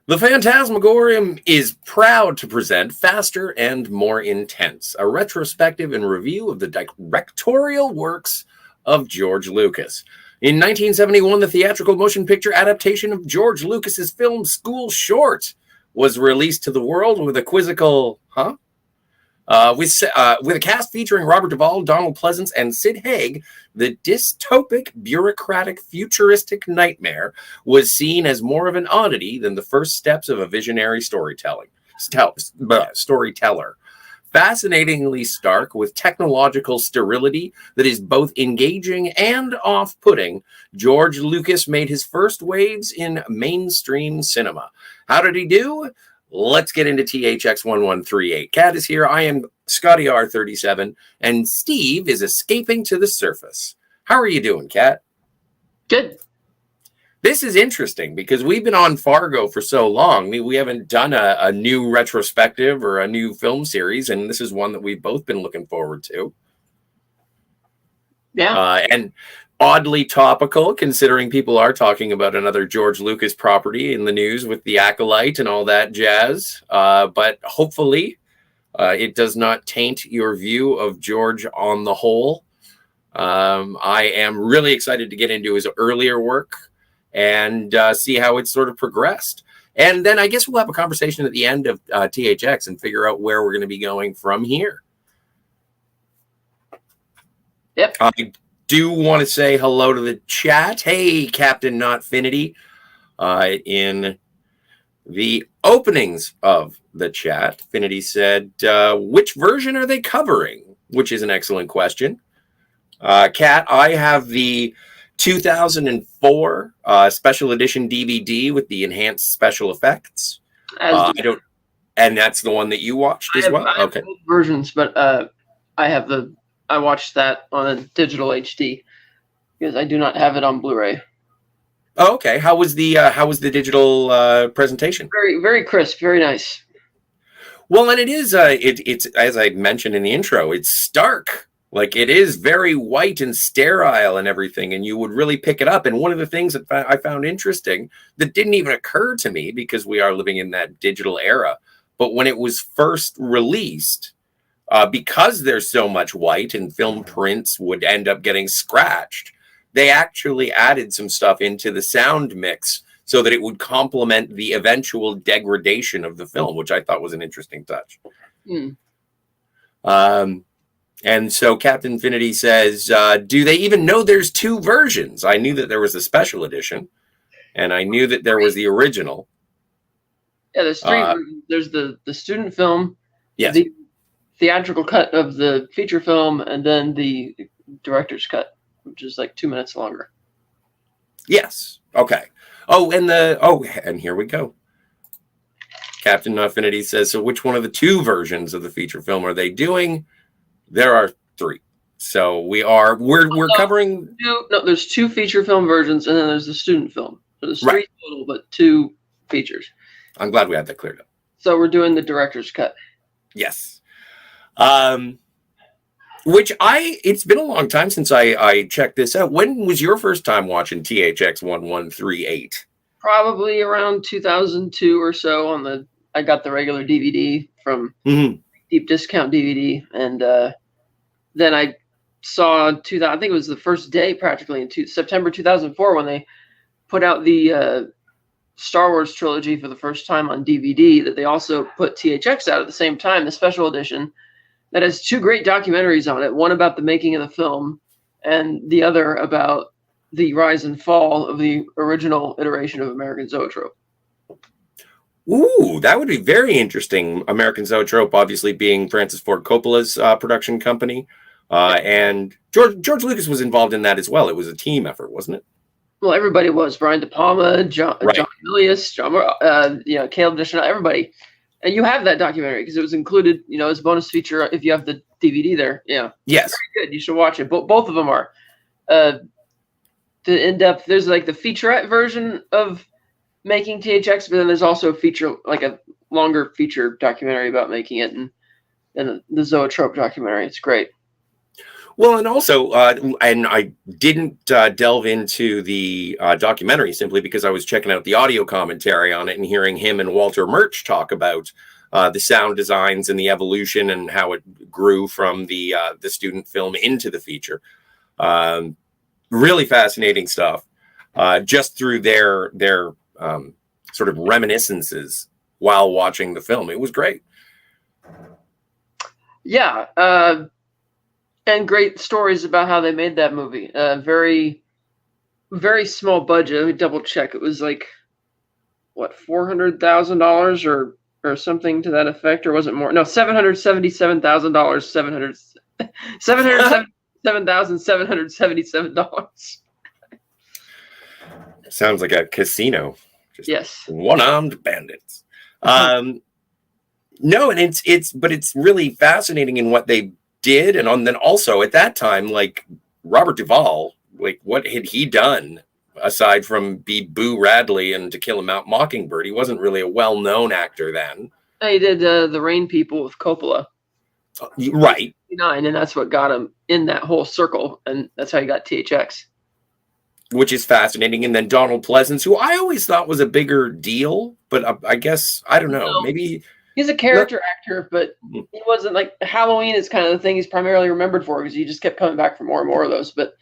The Fantasmagorium is proud to present Faster and More Intense, a retrospective and review of the directorial works of George Lucas. In 1971, the theatrical motion picture adaptation of George Lucas's film School Short was released to the world with a quizzical, with a cast featuring Robert Duvall, Donald Pleasance, and Sid Haig. The dystopic, bureaucratic, futuristic nightmare was seen as more of an oddity than the first steps of a visionary storyteller. Fascinatingly stark with technological sterility that is both engaging and off-putting, George Lucas made his first waves in mainstream cinema. How did he do? Let's get into THX-1138. Kat is here. I am Scotty R37, and Steve is escaping to the surface. How are you doing, Kat? Good. This is interesting because we've been on Fargo for so long. We haven't done a new retrospective or a new film series, and this is one that we've both been looking forward to. Yeah. And oddly topical, considering people are talking about another George Lucas property in the news with The Acolyte and all that jazz. But hopefully it does not taint your view of George on the whole. I am really excited to get into his earlier work and see how it's sort of progressed. And then I guess we'll have a conversation at the end of THX and figure out where we're going to be going from here. Yep. I do want to say hello to the chat. Hey, Captain Notfinity. In the openings of the chat, Finity said, which version are they covering? Which is an excellent question. Kat, I have the 2004 special edition DVD with the enhanced special effects. And that's the one that you watched as well. I have both versions, but I watched that on a digital HD because I do not have it on Blu-ray. Oh, okay. How was the digital presentation? Very, very crisp, very nice. Well, and it is it's as I mentioned in the intro, it's stark. Like, it is very white and sterile and everything, and you would really pick it up. And one of the things that I found interesting that didn't even occur to me because we are living in that digital era, but when it was first released, because there's so much white and film prints would end up getting scratched, they actually added some stuff into the sound mix so that it would complement the eventual degradation of the film, which I thought was an interesting touch. And so Captain Infinity says, do they even know there's two versions? I knew that there was a special edition, and I knew that there was the original. Yeah, there's three versions. There's the student film, yes, the theatrical cut of the feature film, and then the director's cut, which is like 2 minutes longer. Yes. Okay. And here we go. Captain Infinity says, so which one of the two versions of the feature film are they doing? There are three. So we're covering. No, there's two feature film versions, and then there's the student film. So there's three total, but two features. I'm glad we had that cleared up. So we're doing the director's cut. Yes. It's been a long time since I checked this out. When was your first time watching THX-1138? Probably around 2002 or so. I got the regular DVD from Deep Discount DVD, and then I saw I think it was the first day practically in September 2004 when they put out the Star Wars trilogy for the first time on DVD, that they also put THX out at the same time, the special edition that has two great documentaries on it, one about the making of the film and the other about the rise and fall of the original iteration of American Zoetrope. Ooh, that would be very interesting. American Zoetrope, obviously being Francis Ford Coppola's production company. And George Lucas was involved in that as well. It was a team effort, wasn't it? Well, everybody was. Brian De Palma, John Milius, Caleb Deschanel, everybody. And you have that documentary because it was included, as a bonus feature if you have the DVD there. Yeah. Yes. Very good. You should watch it. Both of them are. The in-depth, there's like the featurette version of making THX, but then there's also a longer feature documentary about making it, and the Zoetrope documentary. It's great. Well, and also, and I didn't delve into the documentary simply because I was checking out the audio commentary on it and hearing him and Walter Murch talk about the sound designs and the evolution and how it grew from the student film into the feature. Really fascinating stuff, just through their sort of reminiscences while watching the film. It was great. Yeah. And great stories about how they made that movie. Very, very small budget. Let me double check. It was like, what, $400,000 or something to that effect, or was it more? No, $777,000. $777,777. Sounds like a casino. Just yes. One-armed bandits. No, and it's really fascinating in what they did, and then also at that time, like Robert Duvall, like what had he done aside from be Boo Radley and To Kill a Mockingbird? He wasn't really a well-known actor then. He did The Rain People with Coppola, right? And that's what got him in that whole circle, and that's how he got THX, which is fascinating. And then Donald Pleasance, who I always thought was a bigger deal, but I guess I don't know, maybe. He's a character actor, but he wasn't like Halloween is kind of the thing he's primarily remembered for because he just kept coming back for more and more of those. But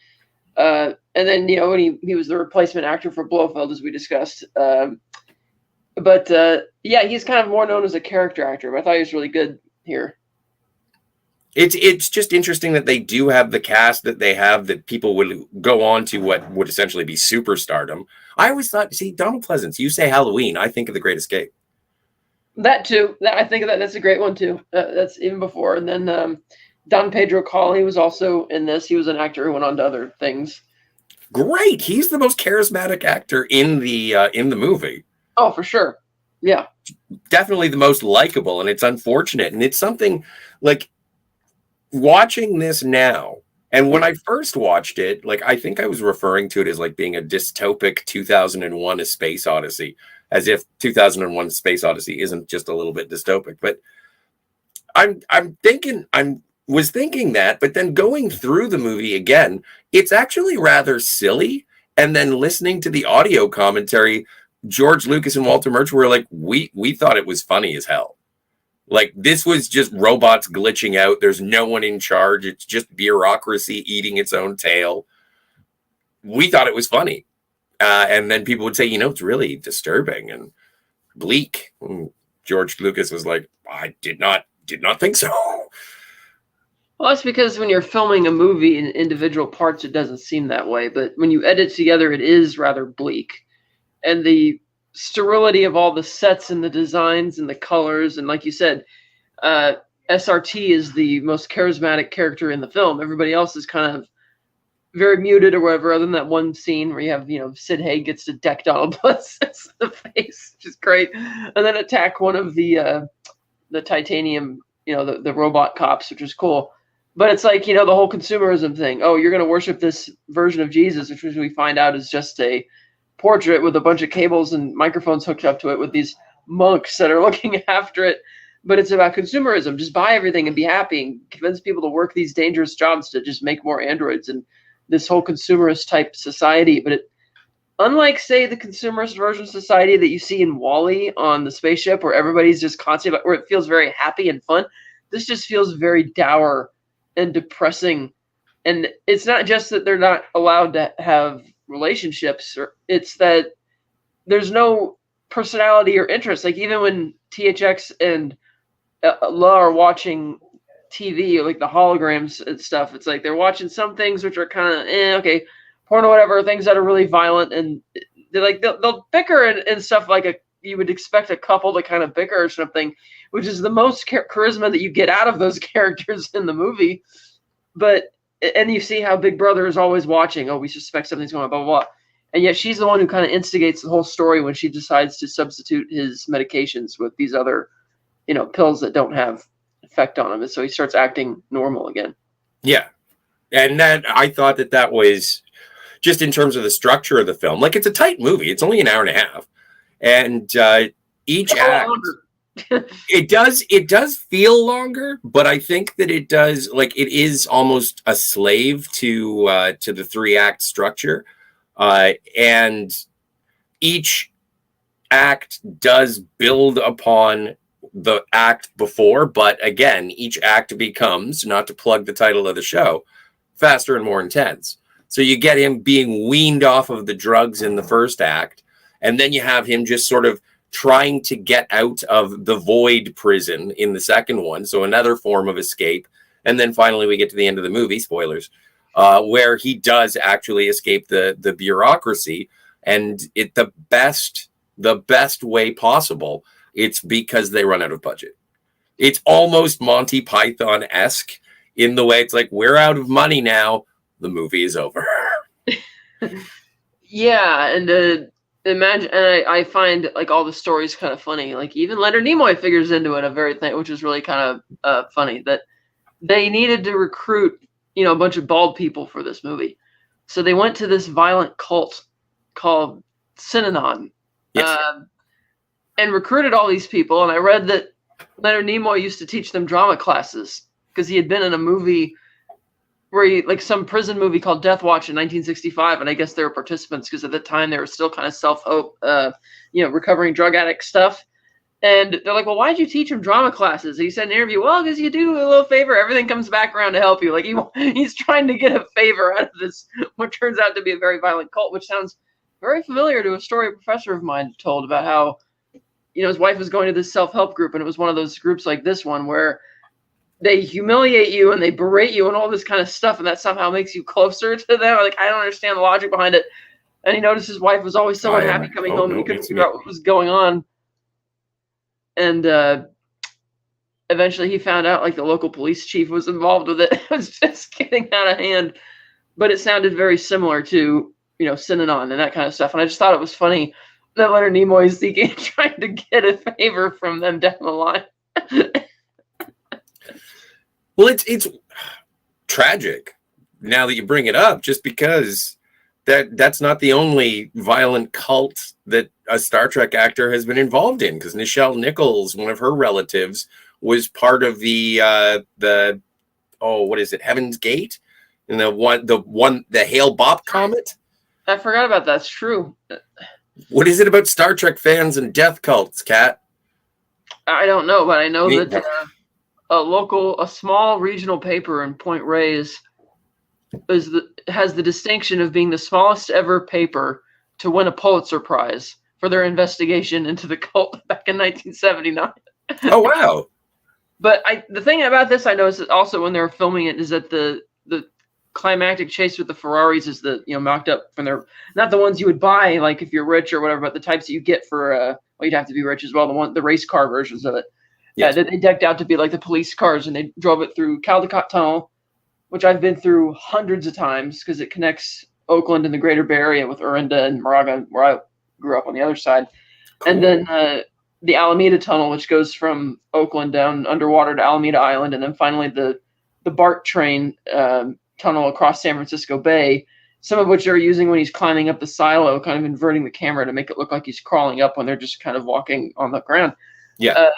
and then when he was the replacement actor for Blofeld, as we discussed. But yeah, he's kind of more known as a character actor. But I thought he was really good here. It's just interesting that they do have the cast that they have, that people would go on to what would essentially be superstardom. I always thought, see, Donald Pleasance, you say Halloween, I think of The Great Escape. That too. I think that's a great one too. That's even before. And then Don Pedro Colley was also in this. He was an actor who went on to other things. Great. He's the most charismatic actor in the movie. Oh, for sure. Yeah. Definitely the most likable, and it's unfortunate. And it's something like watching this now. And when I first watched it, like I think I was referring to it as like being a dystopic 2001: A Space Odyssey, as if 2001: Space Odyssey isn't just a little bit dystopic. But I was thinking that, but then going through the movie again, it's actually rather silly. And then listening to the audio commentary, George Lucas and Walter Murch were like, we thought it was funny as hell. Like, this was just robots glitching out. There's no one in charge. It's just bureaucracy eating its own tail. We thought it was funny. And then people would say, it's really disturbing and bleak. And George Lucas was like, I did not think so. Well, that's because when you're filming a movie in individual parts, it doesn't seem that way. But when you edit together, it is rather bleak. And the sterility of all the sets and the designs and the colors. And like you said, SRT is the most charismatic character in the film. Everybody else is kind of very muted or whatever, other than that one scene where you have, Sid Haig gets to deck Donald Pleasance in the face, which is great. And then attack one of the titanium, the robot cops, which is cool. But it's like, the whole consumerism thing. Oh, you're going to worship this version of Jesus, which we find out is just a portrait with a bunch of cables and microphones hooked up to it with these monks that are looking after it. But it's about consumerism. Just buy everything and be happy and convince people to work these dangerous jobs to just make more androids and this whole consumerist type society. But unlike, say, the consumerist version of society that you see in WALL-E on the spaceship, where everybody's just constantly, where it feels very happy and fun, this just feels very dour and depressing. And it's not just that they're not allowed to have relationships, or it's that there's no personality or interest. Like, even when THX and La are watching TV, or like the holograms and stuff, it's like they're watching some things which are kind of okay, porn or whatever, things that are really violent, and they're like they'll bicker and stuff like you would expect a couple to kind of bicker or something, which is the most charisma that you get out of those characters in the movie. And you see how Big Brother is always watching. Oh, we suspect something's going on, blah, blah, blah. And yet she's the one who kind of instigates the whole story when she decides to substitute his medications with these other, pills that don't have effect on him. And so he starts acting normal again. Yeah. And I thought that was just in terms of the structure of the film. Like, it's a tight movie. It's only an hour and a half. And each act. It does feel longer, but I think that it does, like, it is almost a slave to the 3-act structure, and each act does build upon the act before, but again, each act becomes, not to plug the title of the show, faster and more intense. So you get him being weaned off of the drugs in the first act, and then you have him just sort of trying to get out of the void prison in the second one, so another form of escape. And then finally we get to the end of the movie, spoilers, where he does actually escape the bureaucracy, and it the best way possible. It's because they run out of budget. It's almost Monty Python-esque in the way it's like, we're out of money now, the movie is over. Yeah, and imagine, and I find like all the stories kind of funny. Like even Leonard Nimoy figures into it a very thing, which is really kind of funny, that they needed to recruit, a bunch of bald people for this movie. So they went to this violent cult called Synanon. Yes. And recruited all these people. And I read that Leonard Nimoy used to teach them drama classes because he had been in a movie where like some prison movie called Death Watch in 1965. And I guess they were participants because at the time they were still kind of self-hope, recovering drug addict stuff. And they're like, well, why'd you teach him drama classes? And he said in an interview, well, because you do a little favor, everything comes back around to help you. Like he's trying to get a favor out of this, what turns out to be a very violent cult, which sounds very familiar to a story a professor of mine told about how, his wife was going to this self-help group, and it was one of those groups like this one where they humiliate you and they berate you and all this kind of stuff, and that somehow makes you closer to them. Like, I don't understand the logic behind it. And he noticed his wife was always so unhappy coming home, and he couldn't figure out what was going on. And eventually he found out, like, the local police chief was involved with it. It was just getting out of hand. But it sounded very similar to, Synanon and that kind of stuff. And I just thought it was funny that Leonard Nimoy is trying to get a favor from them down the line. Well, it's tragic now that you bring it up, just because that's not the only violent cult that a Star Trek actor has been involved in, because Nichelle Nichols, one of her relatives, was part of the what is it, Heaven's Gate, and the Hale-Bopp comet. I forgot about that. That's true. What is it about Star Trek fans and death cults, Kat? I don't know, but I know that a small regional paper in Point Reyes has the distinction of being the smallest ever paper to win a Pulitzer Prize for their investigation into the cult back in 1979. Oh, wow. But the thing about this I noticed that also when they were filming it is that the climactic chase with the Ferraris is mocked up from their, not the ones you would buy like if you're rich or whatever, but the types that you get for you'd have to be rich as well, the race car versions of it. Yes. Yeah, they decked out to be like the police cars, and they drove it through Caldecott Tunnel, which I've been through hundreds of times because it connects Oakland and the Greater Bay Area with Orinda and Moraga, where I grew up on the other side. Cool. And then the Alameda Tunnel, which goes from Oakland down underwater to Alameda Island, and then finally the BART train tunnel across San Francisco Bay, some of which they're using when he's climbing up the silo, kind of inverting the camera to make it look like he's crawling up when they're just kind of walking on the ground. Yeah.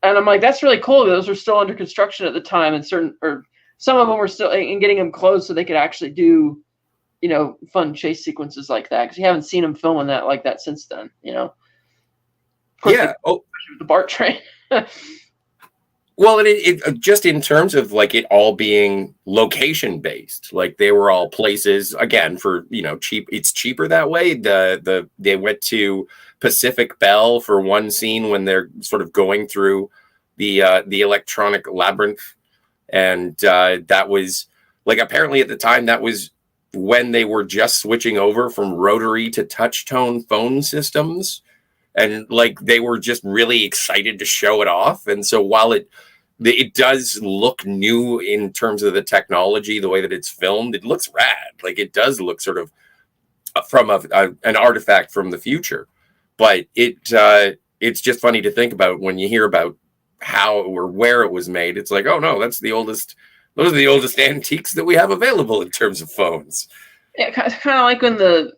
And I'm like, that's really cool. Those were still under construction at the time, and some of them were still in getting them closed so they could actually do, fun chase sequences like that. Because you haven't seen them filming that like that since then, Of course, yeah. The BART train. Well, it just in terms of like it all being location based, like they were all places again for cheap. It's cheaper that way. They went to Pacific Bell for one scene when they're sort of going through the electronic labyrinth, and that was like apparently at the time that was when they were just switching over from rotary to touch tone phone systems, and like they were just really excited to show it off. And so while it does look new in terms of the technology, the way that it's filmed, it looks rad. Like it does look sort of from an artifact from the future. But it's just funny to think about when you hear about how or where it was made. It's like, oh no, those are the oldest antiques that we have available in terms of phones. Yeah, kind of like when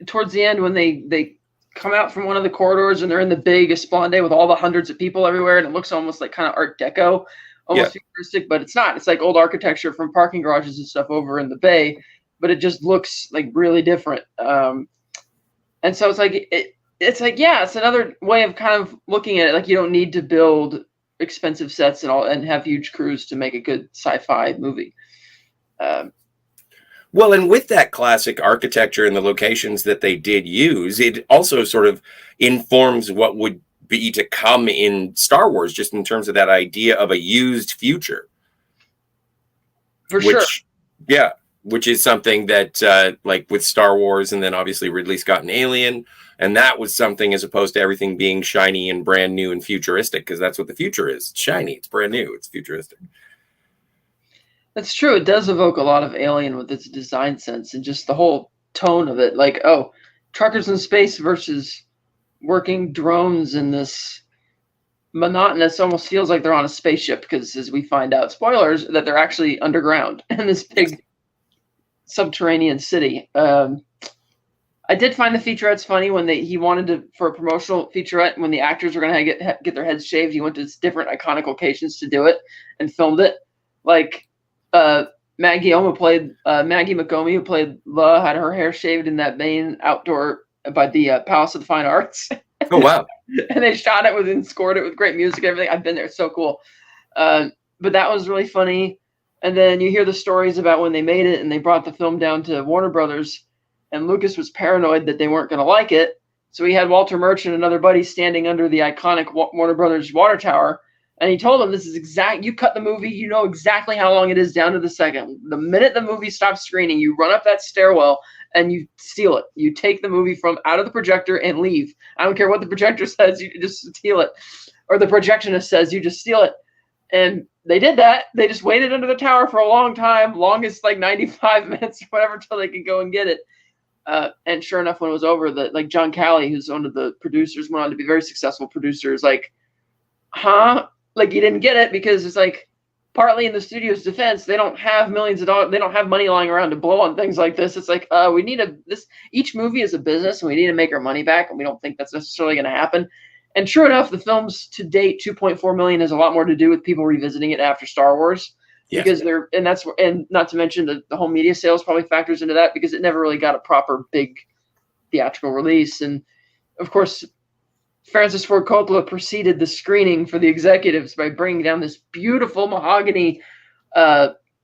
towards the end when they come out from one of the corridors and they're in the big Esplanade with all the hundreds of people everywhere, and it looks almost like kind of Art Deco, almost futuristic, but it's not. It's like old architecture from parking garages and stuff over in the Bay, but it just looks like really different. And so it's like it's another way of kind of looking at it. Like, you don't need to build expensive sets and have huge crews to make a good sci-fi movie. Well, and with that classic architecture and the locations that they did use, it also sort of informs what would be to come in Star Wars, just in terms of that idea of a used future. For sure. Yeah, which is something that, like with Star Wars, and then obviously Ridley Scott and Alien, and that was something as opposed to everything being shiny and brand new and futuristic, because that's what the future is. It's shiny, it's brand new, it's futuristic. That's true. It does evoke a lot of Alien with its design sense and just the whole tone of it. Like, oh, truckers in space versus working drones in this monotonous, almost feels like they're on a spaceship, because as we find out, spoilers, that they're actually underground in this big subterranean city. I did find the featurettes funny when he wanted to, for a promotional featurette, when the actors were going to get their heads shaved, he went to different iconic locations to do it and filmed it. Like, Maggie McComey, who played La, had her hair shaved in that main outdoor by the Palace of the Fine Arts. Oh, wow. And they shot it and scored it with great music and everything. I've been there. It's so cool. But that was really funny. And then you hear the stories about when they made it and they brought the film down to Warner Brothers, and Lucas was paranoid that they weren't going to like it. So he had Walter Murch and another buddy standing under the iconic Warner Brothers water tower. And he told them, this is you cut the movie, you know exactly how long it is down to the second. The minute the movie stops screening, you run up that stairwell and you steal it. You take the movie from out of the projector and leave. I don't care what the projector says, you just steal it. Or the projectionist says, you just steal it. And they did that. They just waited under the tower for a long time, longest like 95 minutes or whatever, till they could go and get it. And sure enough, when it was over, like John Calley, who's one of the producers, went on to be a very successful producer, is like, huh? Like, you didn't get it because it's like, partly in the studio's defense, they don't have millions of dollars. They don't have money lying around to blow on things like this. It's like, we need each movie is a business and we need to make our money back. And we don't think that's necessarily going to happen. And true enough, the film's to date, 2.4 million has a lot more to do with people revisiting it after Star Wars. Yes. Because and not to mention the home media sales probably factors into that, because it never really got a proper big theatrical release. And of course, Francis Ford Coppola preceded the screening for the executives by bringing down this beautiful mahogany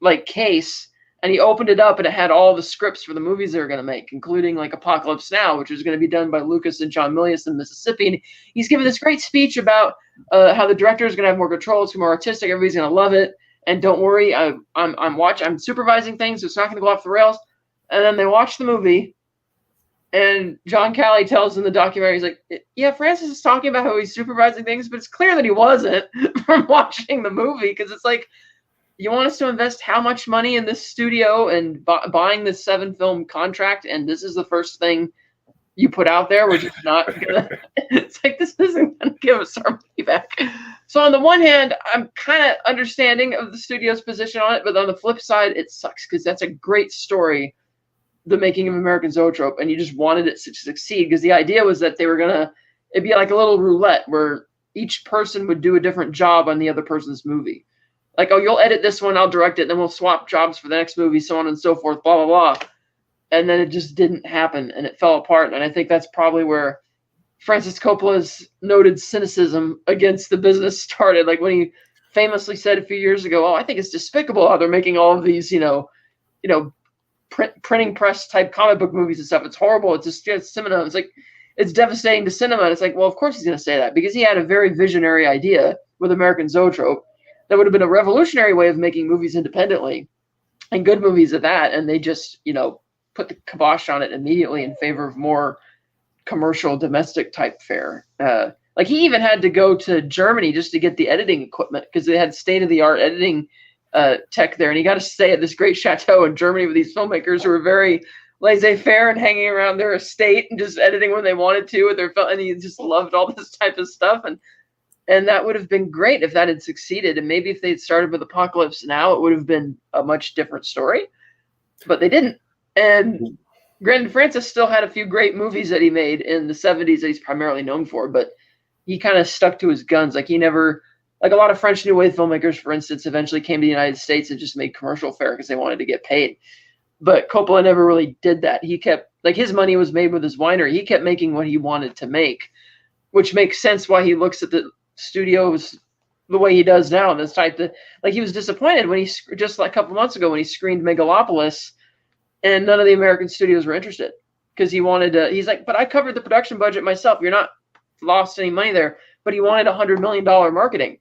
like case, and he opened it up and it had all the scripts for the movies they were going to make, including like Apocalypse Now, which was going to be done by Lucas and John Milius in Mississippi. And he's giving this great speech about how the director is going to have more control, it's more artistic, everybody's going to love it, and don't worry, I'm supervising things, so it's not going to go off the rails. And then they watch the movie. And John Calley tells in the documentary, he's like, yeah, Francis is talking about how he's supervising things, but it's clear that he wasn't from watching the movie, because it's like, you want us to invest how much money in this studio and buying this 7-film contract, and this is the first thing you put out there, which is not gonna. It's like, this isn't gonna give us our money back. So on the one hand, I'm kind of understanding of the studio's position on it, but on the flip side, it sucks, because that's a great story, The Making of American Zoetrope, and you just wanted it to succeed, because the idea was that it'd be like a little roulette where each person would do a different job on the other person's movie. Like, oh, you'll edit this one, I'll direct it, then we'll swap jobs for the next movie, so on and so forth, blah, blah, blah. And then it just didn't happen, and it fell apart. And I think that's probably where Francis Coppola's noted cynicism against the business started. Like, when he famously said a few years ago, oh, I think it's despicable how they're making all of these, printing press type comic book movies and stuff. It's horrible. It's just cinema. It's like, it's devastating to cinema. And it's like, well, of course he's going to say that, because he had a very visionary idea with American Zoetrope that would have been a revolutionary way of making movies independently, and good movies at that. And they just, put the kibosh on it immediately in favor of more commercial domestic type fare. Like, he even had to go to Germany just to get the editing equipment, because they had state-of-the-art editing tech there, and he got to stay at this great chateau in Germany with these filmmakers who were very laissez-faire and hanging around their estate and just editing when they wanted to with their film, and he just loved all this type of stuff. And that would have been great if that had succeeded, and maybe if they'd started with Apocalypse Now, it would have been a much different story, but they didn't. And Granted, Francis still had a few great movies that he made in the 70s that he's primarily known for, but he kind of stuck to his guns. Like, he never, like a lot of French New Wave filmmakers, for instance, eventually came to the United States and just made commercial fare because they wanted to get paid. But Coppola never really did that. He kept, like, his money was made with his winery. He kept making what he wanted to make, which makes sense why he looks at the studios the way he does now. This type that, like, he was disappointed when he, just like a couple months ago, when he screened Megalopolis, and none of the American studios were interested because he wanted to. He's like, but I covered the production budget myself. You're not lost any money there. But he wanted $100 million marketing,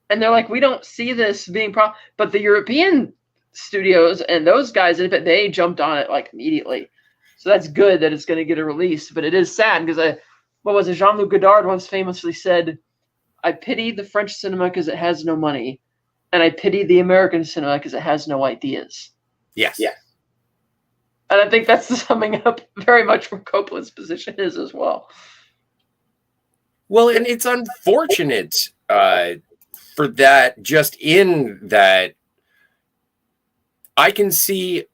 and they're like, we don't see this being But the European studios and those guys, they jumped on it like immediately. So that's good that it's going to get a release. But it is sad because what was it? Jean-Luc Godard once famously said, "I pity the French cinema because it has no money, and I pity the American cinema because it has no ideas." Yes. Yeah. And I think that's summing up very much where Coppola's position is as well. Well, and it's unfortunate for that, just in that I can see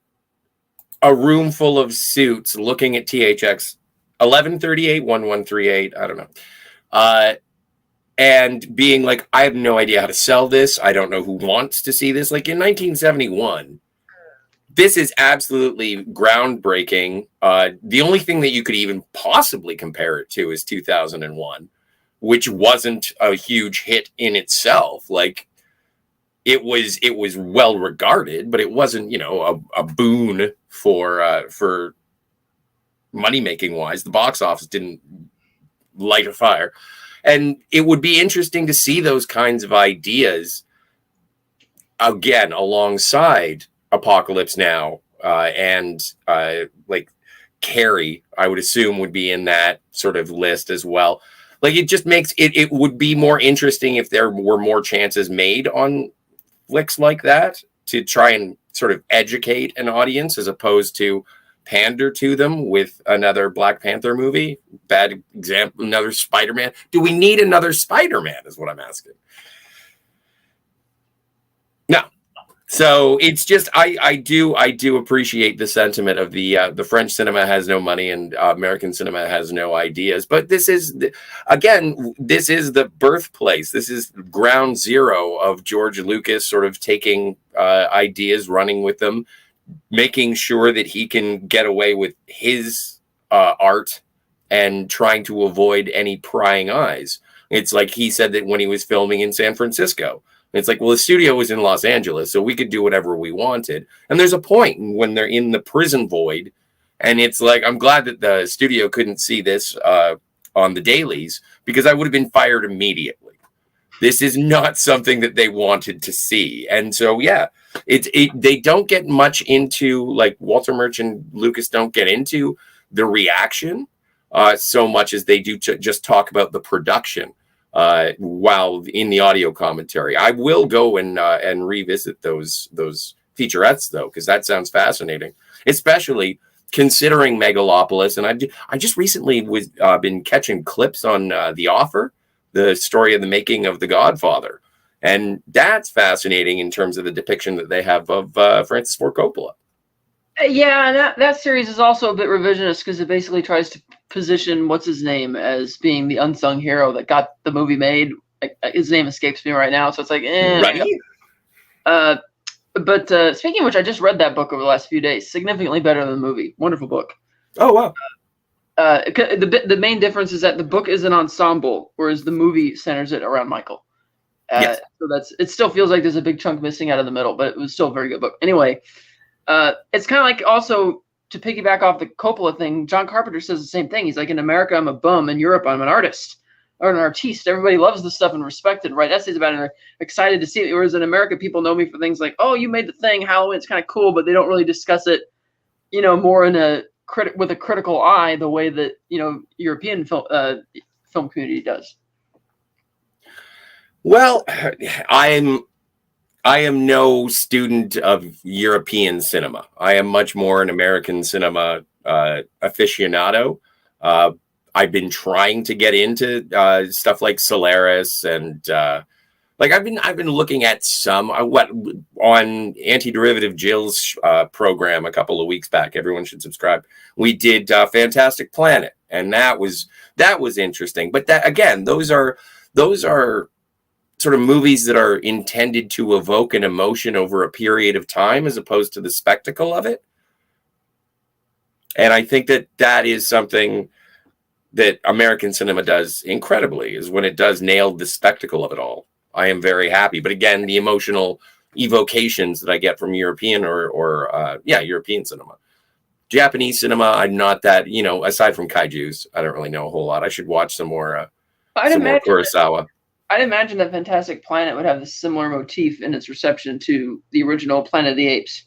a room full of suits looking at THX 1138, 1138, I don't know, and being like, I have no idea how to sell this. I don't know who wants to see this. Like in 1971, this is absolutely groundbreaking. The only thing that you could even possibly compare it to is 2001, which wasn't a huge hit in itself. Like it was well regarded, but it wasn't, a boon for money making wise. The box office didn't light a fire, and it would be interesting to see those kinds of ideas again alongside Apocalypse Now, and like Carrie, I would assume would be in that sort of list as well. Like it just makes it would be more interesting if there were more chances made on flicks like that to try and sort of educate an audience as opposed to pander to them with another Black Panther movie. Bad example, another Spider-Man. Do we need another Spider-Man is what I'm asking. No. So it's just I do appreciate the sentiment of the French cinema has no money and American cinema has no ideas. But this is the birthplace. This is ground zero of George Lucas sort of taking ideas, running with them, making sure that he can get away with his art and trying to avoid any prying eyes. It's like he said that when he was filming in San Francisco. It's like, well, the studio was in Los Angeles, so we could do whatever we wanted. And there's a point when they're in the prison void, and it's like, I'm glad that the studio couldn't see this on the dailies, because I would have been fired immediately. This is not something that they wanted to see. And so, yeah, they don't get much into, like, Walter Murch and Lucas don't get into the reaction so much as they do just talk about the production. While in the audio commentary, I will go and revisit those featurettes though, because that sounds fascinating, especially considering Megalopolis. And I just recently been catching clips on The Offer, the story of the making of The Godfather, and that's fascinating in terms of the depiction that they have of Francis Ford Coppola. Yeah, and that series is also a bit revisionist because it basically tries to position what's his name as being the unsung hero that got the movie made. His name escapes me right now, so it's like, right. But speaking of which, I just read that book over the last few days. Significantly better than the movie. Wonderful book. Oh wow. The main difference is that the book is an ensemble, whereas the movie centers it around Michael. Yes. So it still feels like there's a big chunk missing out of the middle, but it was still a very good book. Anyway, it's kind of like, also to piggyback off the Coppola thing, John Carpenter says the same thing. He's like, in America, I'm a bum. In Europe, I'm an artist or an artiste. Everybody loves the stuff and respect it, write essays about it, and are excited to see it. Whereas in America, people know me for things like, oh, you made the thing, Halloween, it's kind of cool, but they don't really discuss it, more in with a critical eye, the way that, European film community does. Well, I am no student of European cinema. I am much more an American cinema aficionado. I've been trying to get into stuff like Solaris and Like I've been looking at some what on Anti-Derivative Jill's program a couple of weeks back. Everyone should subscribe. We did Fantastic Planet, and that was interesting. But that again, those are sort of movies that are intended to evoke an emotion over a period of time, as opposed to the spectacle of it. And I think that is something that American cinema does incredibly, is when it does nail the spectacle of it all. I am very happy. But again, the emotional evocations that I get from European or European cinema. Japanese cinema, I'm not that, aside from kaijus, I don't really know a whole lot. I should watch some more Kurosawa. I'd imagine that Fantastic Planet would have a similar motif in its reception to the original Planet of the Apes,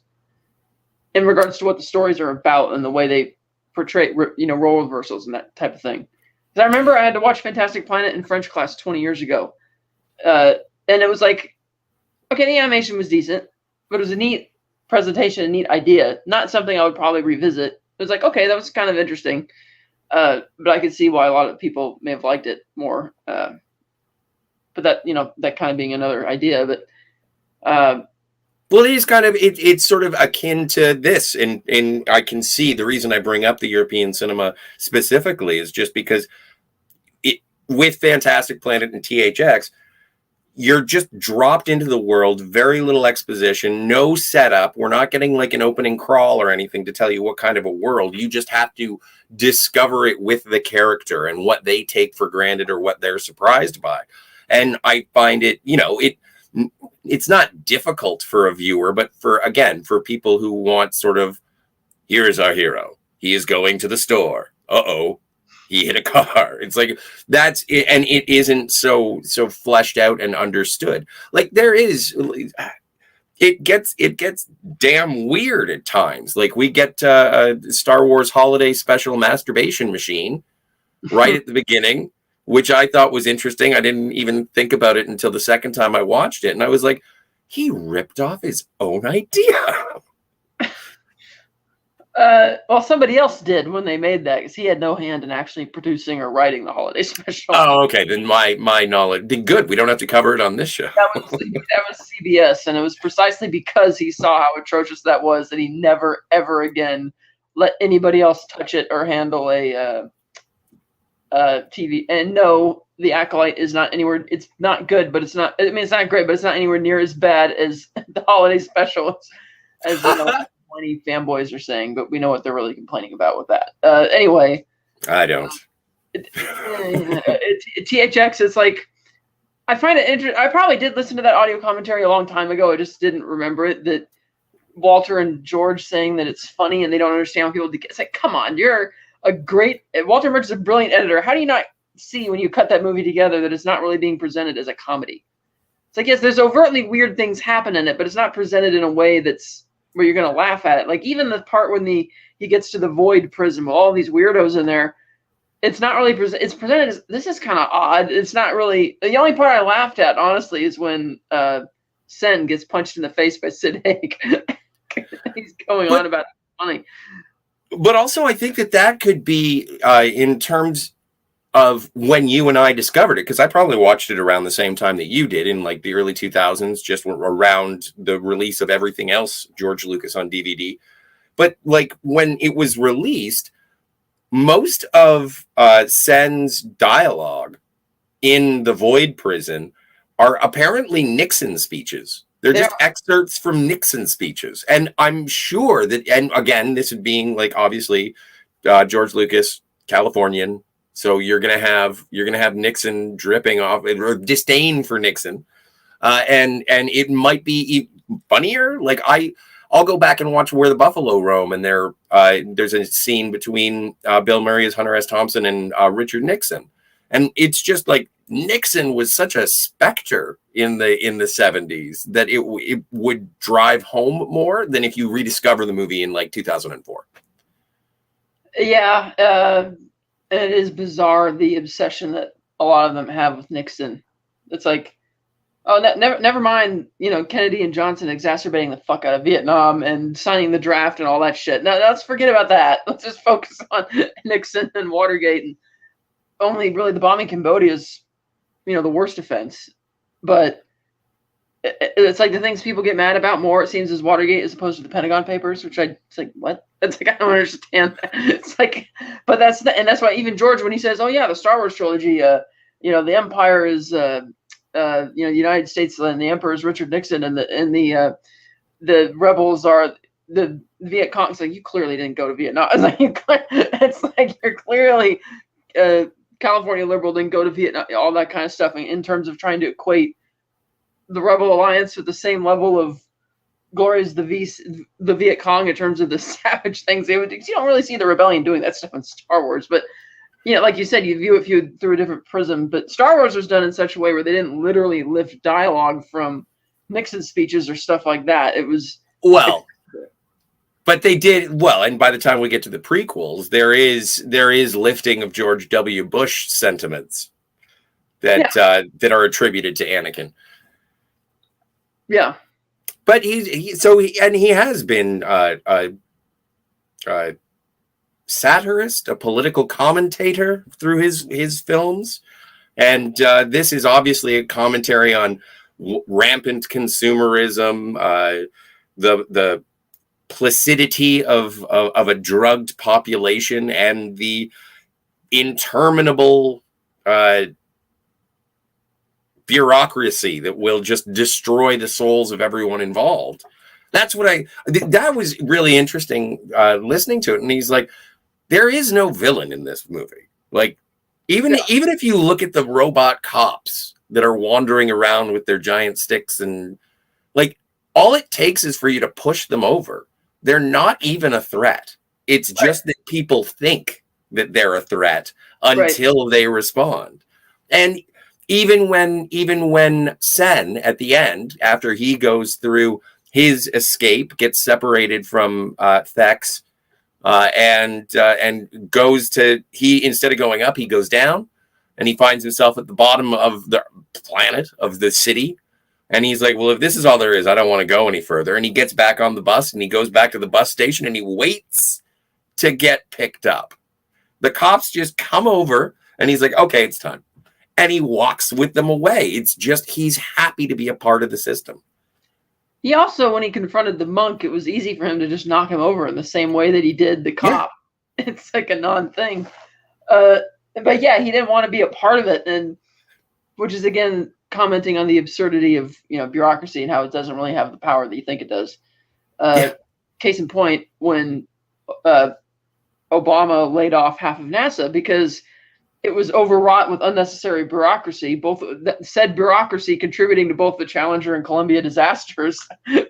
in regards to what the stories are about and the way they portray, role reversals and that type of thing. Because I remember I had to watch Fantastic Planet in French class 20 years ago. And it was like, okay, the animation was decent, but it was a neat presentation, a neat idea. Not something I would probably revisit. It was like, okay, that was kind of interesting. But I could see why a lot of people may have liked it more. But that kind of being another idea. But well, it is kind of it's sort of akin to this, and I can see the reason I bring up the European cinema specifically is just because with Fantastic Planet and THX, you're just dropped into the world, very little exposition, no setup. We're not getting like an opening crawl or anything to tell you what kind of a world. You just have to discover it with the character and what they take for granted or what they're surprised by. And I find it, it's not difficult for a viewer, but for people who want sort of, here's our hero. He is going to the store. Uh-oh. He hit a car. It's like, that's it. And it isn't so fleshed out and understood. Like it gets damn weird at times. Like we get a Star Wars holiday special masturbation machine right at the beginning, which I thought was interesting. I didn't even think about it until the second time I watched it. And I was like, he ripped off his own idea. Well, somebody else did when they made that, because he had no hand in actually producing or writing the holiday special. Oh, okay. Then my knowledge, then good. We don't have to cover it on this show. That was CBS, and it was precisely because he saw how atrocious that was that he never, ever again let anybody else touch it or handle a TV. And no, The Acolyte is not anywhere. It's not good, but it's not. I mean, it's not great, but it's not anywhere near as bad as the holiday special, as 20 fanboys are saying. But we know what they're really complaining about with that. Anyway, I don't. THX is like, I find it interesting. I probably did listen to that audio commentary a long time ago. I just didn't remember it. That Walter and George saying that it's funny and they don't understand what people do. It's like, come on, you're a great Walter Murch is a brilliant editor. How do you not see when you cut that movie together that it's not really being presented as a comedy? It's like, yes, there's overtly weird things happen in it, but it's not presented in a way that's where you're going to laugh at it. Like even the part when he gets to the void prison with all these weirdos in there, it's not really it's presented as, this is kind of odd. It's not really, the only part I laughed at, honestly, is when Sen gets punched in the face by Sid Haig. He's going on about funny. But also, I think that could be in terms of when you and I discovered it, because I probably watched it around the same time that you did in like the early 2000s, just around the release of everything else George Lucas on DVD. But like when it was released, most of Sen's dialogue in the Void Prison are apparently Nixon speeches. They're just excerpts from Nixon speeches. And I'm sure that, and again, this would being like, obviously, George Lucas, Californian. So you're going to have Nixon dripping off, or disdain for Nixon. And it might be funnier. Like I'll go back and watch Where the Buffalo Roam. And there's a scene between Bill Murray as Hunter S. Thompson and Richard Nixon. And it's just like, Nixon was such a specter in the 70s that it would drive home more than if you rediscover the movie in like 2004. Yeah, it is bizarre, the obsession that a lot of them have with Nixon. It's like, oh, never mind, Kennedy and Johnson exacerbating the fuck out of Vietnam and signing the draft and all that shit. No, let's forget about that. Let's just focus on Nixon and Watergate, and only really the bombing Cambodia is the worst offense. But it's like the things people get mad about more, it seems, is Watergate as opposed to the Pentagon Papers, which it's like, what? It's like, I don't understand. It's like, but that's why even George, when he says, oh yeah, the Star Wars trilogy, the Empire is, the United States and the Emperor is Richard Nixon, and the rebels are the Viet Cong. It's like, you clearly didn't go to Vietnam. It's like you're clearly California liberal didn't go to Vietnam, all that kind of stuff in terms of trying to equate the Rebel Alliance with the same level of glory as the Viet Cong in terms of the savage things they would do. You don't really see the rebellion doing that stuff in Star Wars, but like you said, you view it through a different prism. But Star Wars was done in such a way where they didn't literally lift dialogue from Nixon's speeches or stuff like that. It was but they did well. And by the time we get to the prequels, there is lifting of George W. Bush sentiments that are attributed to Anakin. Yeah, but he has been a satirist, a political commentator through his films, and this is obviously a commentary on rampant consumerism, the placidity of a drugged population, and the interminable bureaucracy that will just destroy the souls of everyone involved. That's what that was really interesting listening to it. And he's like, there is no villain in this movie. Like, even if you look at the robot cops that are wandering around with their giant sticks, and like, all it takes is for you to push them over. They're not even a threat. It's just that people think that they're a threat until they respond. And even when Sen at the end, after he goes through his escape, gets separated from THX, and goes to, instead of going up, he goes down, and he finds himself at the bottom of the planet, of the city. And he's like, well, if this is all there is, I don't want to go any further. And he gets back on the bus, and he goes back to the bus station, and he waits to get picked up. The cops just come over, and he's like, okay, it's time. And he walks with them away. It's just, he's happy to be a part of the system. He also, when he confronted the monk, it was easy for him to just knock him over in the same way that he did the cop. Yeah. It's like a non-thing. But yeah, he didn't want to be a part of it, and which is, again, commenting on the absurdity of bureaucracy and how it doesn't really have the power that you think it does. Case in point, when Obama laid off half of NASA because it was overwrought with unnecessary bureaucracy, both said bureaucracy contributing to both the Challenger and Columbia disasters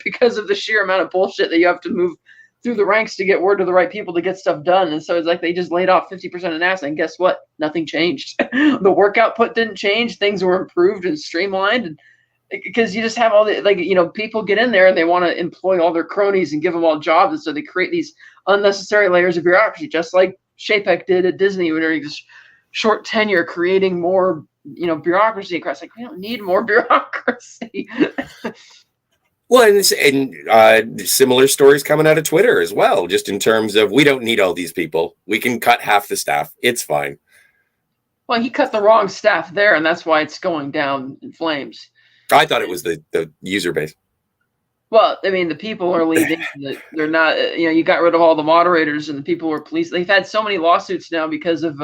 because of the sheer amount of bullshit that you have to move through the ranks to get word to the right people to get stuff done. And so it's like they just laid off 50% of NASA, and guess what? Nothing changed. The work output didn't change. Things were improved and streamlined, and because you just have all the people get in there and they want to employ all their cronies and give them all jobs, and so they create these unnecessary layers of bureaucracy, just like Chapek did at Disney, when they just short tenure creating more bureaucracy across. Like, we don't need more bureaucracy. Well, and similar stories coming out of Twitter as well, just in terms of, we don't need all these people. We can cut half the staff. It's fine. Well, he cut the wrong staff there, and that's why it's going down in flames. I thought it was the user base. Well, I mean, the people are leaving. They're not, you got rid of all the moderators, and the people were police. They've had so many lawsuits now because of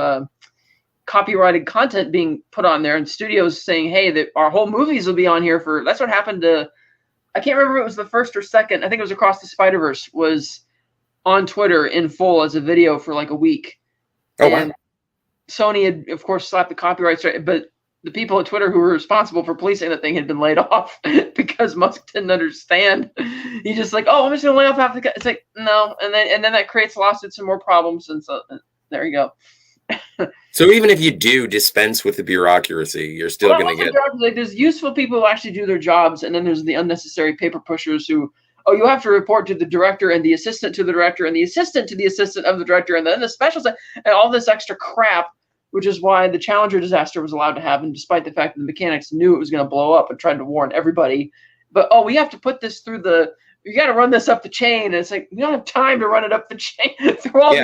copyrighted content being put on there, and studios saying, hey, that our whole movies will be on here for, that's what happened to, I can't remember if it was the first or second. I think it was Across the Spider-Verse was on Twitter in full as a video for like a week. Oh, and wow. Sony had, of course, slapped the copyright straight, but the people at Twitter who were responsible for policing that thing had been laid off because Musk didn't understand. He just like, oh, I'm just going to lay off half the. It's like, no. And then that creates lawsuits and more problems. And so there you go. So even if you do dispense with the bureaucracy, you're still going to get. Like, there's useful people who actually do their jobs, and then there's the unnecessary paper pushers who, oh, you have to report to the director and the assistant to the director and the assistant to the assistant of the director, and then the special and all this extra crap, which is why the Challenger disaster was allowed to happen, despite the fact that the mechanics knew it was going to blow up and tried to warn everybody. But, oh, we have to put this through you got to run this up the chain. And it's like, we don't have time to run it up the chain through all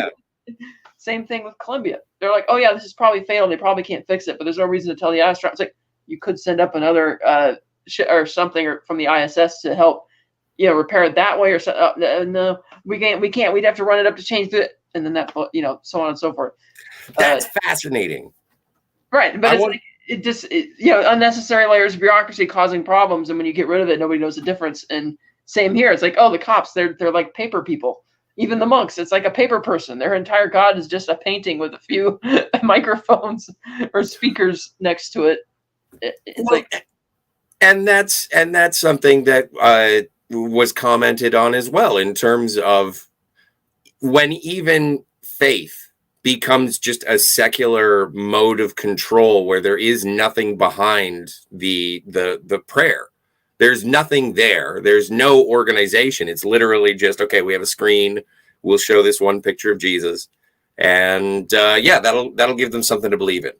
Same thing with Columbia. They're like, oh, yeah, this is probably failed. They probably can't fix it, but there's no reason to tell the astronauts. Like, you could send up another or something or from the ISS to help, repair it that way or so. No, we can't. We'd have to run it up to change it, and then that, so on and so forth. That's fascinating. Right, but unnecessary layers of bureaucracy causing problems, and when you get rid of it, nobody knows the difference. And same here. It's like, oh, the cops, they're like paper people. Even the monks, it's like a paper person. Their entire god is just a painting with a few microphones or speakers next to it. And that's something that was commented on as well, in terms of when even faith becomes just a secular mode of control where there is nothing behind the prayer. There's nothing there. There's no organization. It's literally just, okay, we have a screen. We'll show this one picture of Jesus. And that'll give them something to believe in.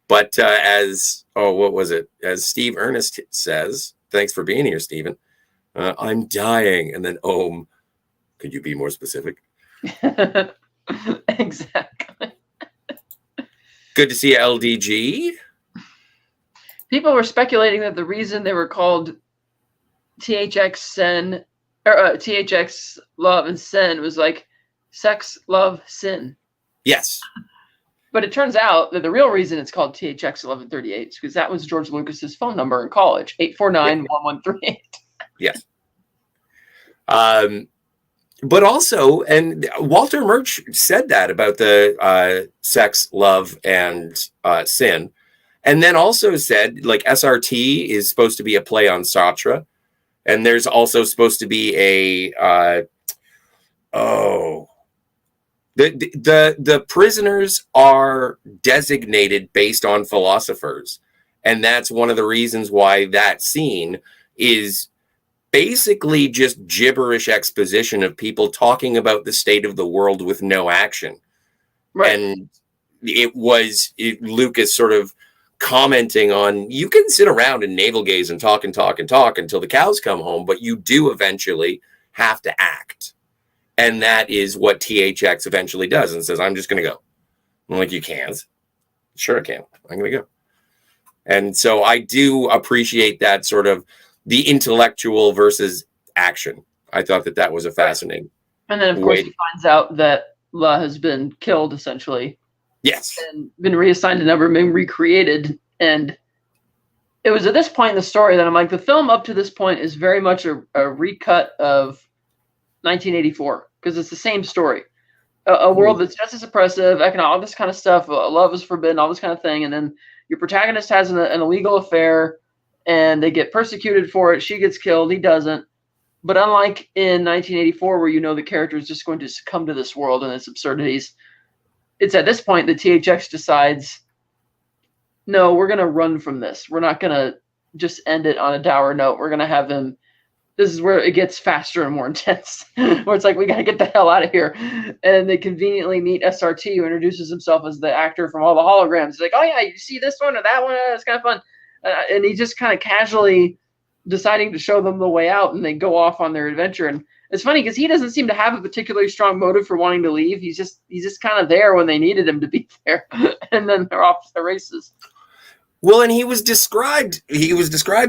But as Steve Ernest says, thanks for being here, Stephen. I'm dying. And then, could you be more specific? Exactly. Good to see you, LDG. People were speculating that the reason they were called THX THX Love and Sin was like sex, love, sin. Yes. But it turns out that the real reason it's called THX-1138 is because that was George Lucas's phone number in college, 849-1138. Yes. But also, and Walter Murch said that about the sex, love, and sin. And then also said, like, SRT is supposed to be a play on Sartre. And there's also supposed to be the prisoners are designated based on philosophers. And that's one of the reasons why that scene is basically just gibberish exposition of people talking about the state of the world with no action. Right. And Lucas sort of commenting on, you can sit around and navel gaze and talk until the cows come home, but you do eventually have to act. And that is what THX eventually does, and says, I'm just going to go. I'm like, you can't. Sure I can. I'm going to go. And so I do appreciate that sort of the intellectual versus action. I thought that was a fascinating. And then, of course, he finds out that La has been killed, essentially. Yes. And been reassigned and never been recreated. And it was at this point in the story that I'm like, the film up to this point is very much a recut of 1984, because it's the same story. A world that's just as oppressive, economic, all this kind of stuff, love is forbidden, all this kind of thing. And then your protagonist has an illegal affair, and they get persecuted for it. She gets killed. He doesn't. But unlike in 1984, where the character is just going to succumb to this world and its absurdities, it's at this point that THX decides, no, we're going to run from this. We're not going to just end it on a dour note. We're going to have him. This is where it gets faster and more intense, where it's like, we got to get the hell out of here. And they conveniently meet SRT, who introduces himself as the actor from all the holograms. He's like, oh, yeah, you see this one or that one? It's kind of fun. And he just kind of casually deciding to show them the way out, and they go off on their adventure. And it's funny because he doesn't seem to have a particularly strong motive for wanting to leave. He's just kind of there when they needed him to be there, and then they're off to the races. Well, and he was described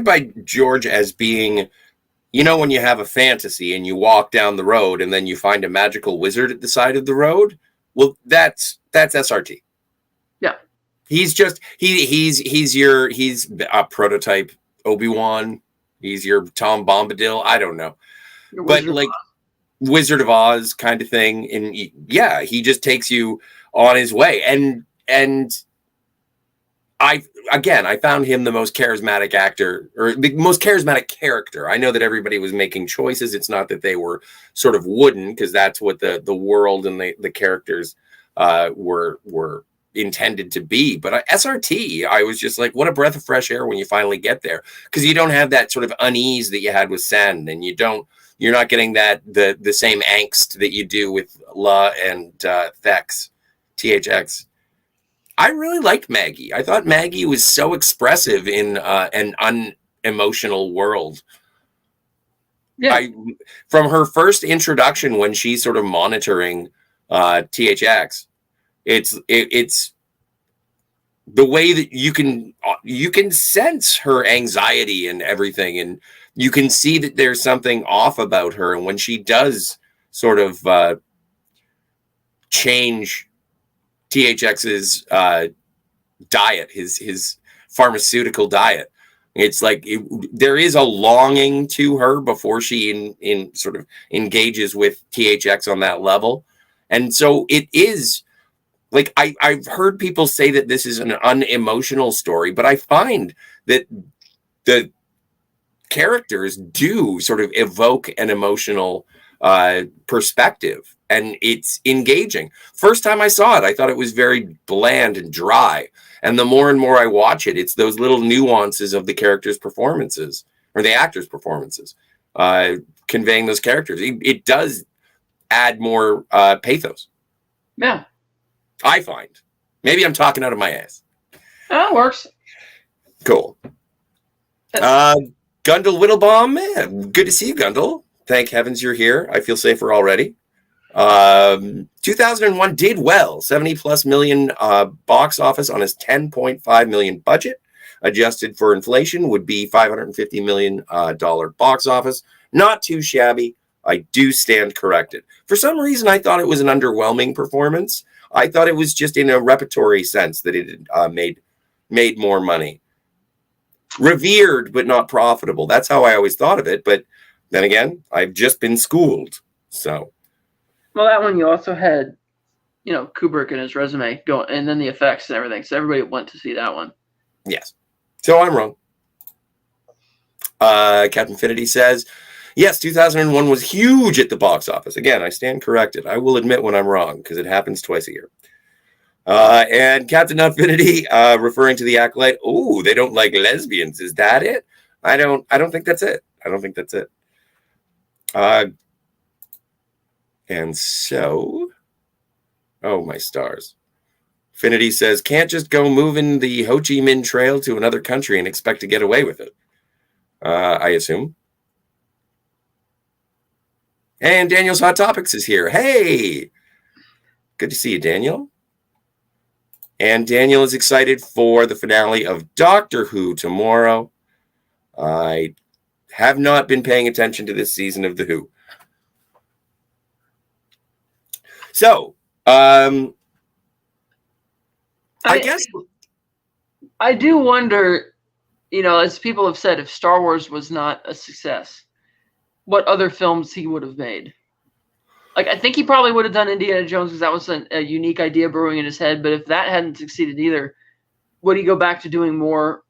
by George as being, when you have a fantasy and you walk down the road and then you find a magical wizard at the side of the road. Well, that's SRT. Yeah. He's just he's a prototype Obi-Wan. He's your Tom Bombadil. I don't know. But like Wizard of Oz kind of thing. And yeah, he just takes you on his way. And I found him the most charismatic actor, or the most charismatic character. I know that everybody was making choices. It's not that they were sort of wooden, because that's what the world and the characters were intended to be. But SRT, I was just like, what a breath of fresh air when you finally get there, because you don't have that sort of unease that you had with Sen, and you're not getting that the same angst that you do with La and THX. I really liked Maggie. I thought Maggie was so expressive in an unemotional world. Yeah. From her first introduction, when she's sort of monitoring THX, it's the way that you can you can sense her anxiety and everything, and you can see that there's something off about her. And when she does sort of change THX's diet, his pharmaceutical diet, it's like there is a longing to her before she in sort of engages with THX on that level. And so it is like, I've heard people say that this is an unemotional story, but I find that the characters do sort of evoke an emotional perspective, and it's engaging. First time I saw it, I thought it was very bland and dry. And the more and more I watch it, it's those little nuances of the characters' performances, or the actors' performances, conveying those characters. It does add more pathos. Yeah. I find. Maybe I'm talking out of my ass. That works. Cool. Gundle Whittlebaum, man, good to see you, Gundle. Thank heavens you're here. I feel safer already. 2001 did well, 70 plus million box office on his 10.5 million budget. Adjusted for inflation would be $550 million box office. Not too shabby. I do stand corrected. For some reason, I thought it was an underwhelming performance. I thought it was just in a repertory sense that it made more money. Revered, but not profitable. That's how I always thought of it. But then again, I've just been schooled. So, well, that one you also had, Kubrick in his resume going, and then the effects and everything. So everybody went to see that one. Yes. So I'm wrong. Captain Finity says, yes, 2001 was huge at the box office. Again, I stand corrected. I will admit when I'm wrong, because it happens twice a year. And Captain Infinity, referring to the Acolyte, oh, they don't like lesbians. Is that it? I don't think that's it. I don't think that's it. And so, oh, my stars. Finity says, can't just go moving the Ho Chi Minh Trail to another country and expect to get away with it. I assume. And Daniel's Hot Topics is here. Hey! Good to see you, Daniel. And Daniel is excited for the finale of Doctor Who tomorrow. I have not been paying attention to this season of The Who. So, I guess I do wonder, as people have said, if Star Wars was not a success, what other films he would have made. Like, I think he probably would have done Indiana Jones because that was a unique idea brewing in his head. But if that hadn't succeeded either, would he go back to doing more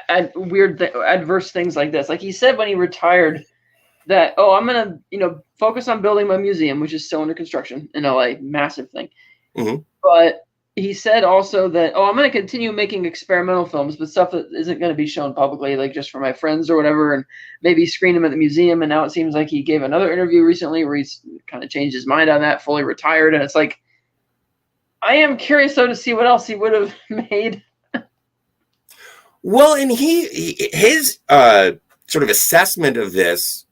adverse things like this? Like he said when he retired that, I'm going to, focus on building my museum, which is still under construction in LA, massive thing. Mm-hmm. But he said also that, I'm going to continue making experimental films, but stuff that isn't going to be shown publicly, like just for my friends or whatever, and maybe screen them at the museum. And now it seems like he gave another interview recently where he's kind of changed his mind on that, fully retired. And it's like, I am curious, though, to see what else he would have made. Well, and his sort of assessment of this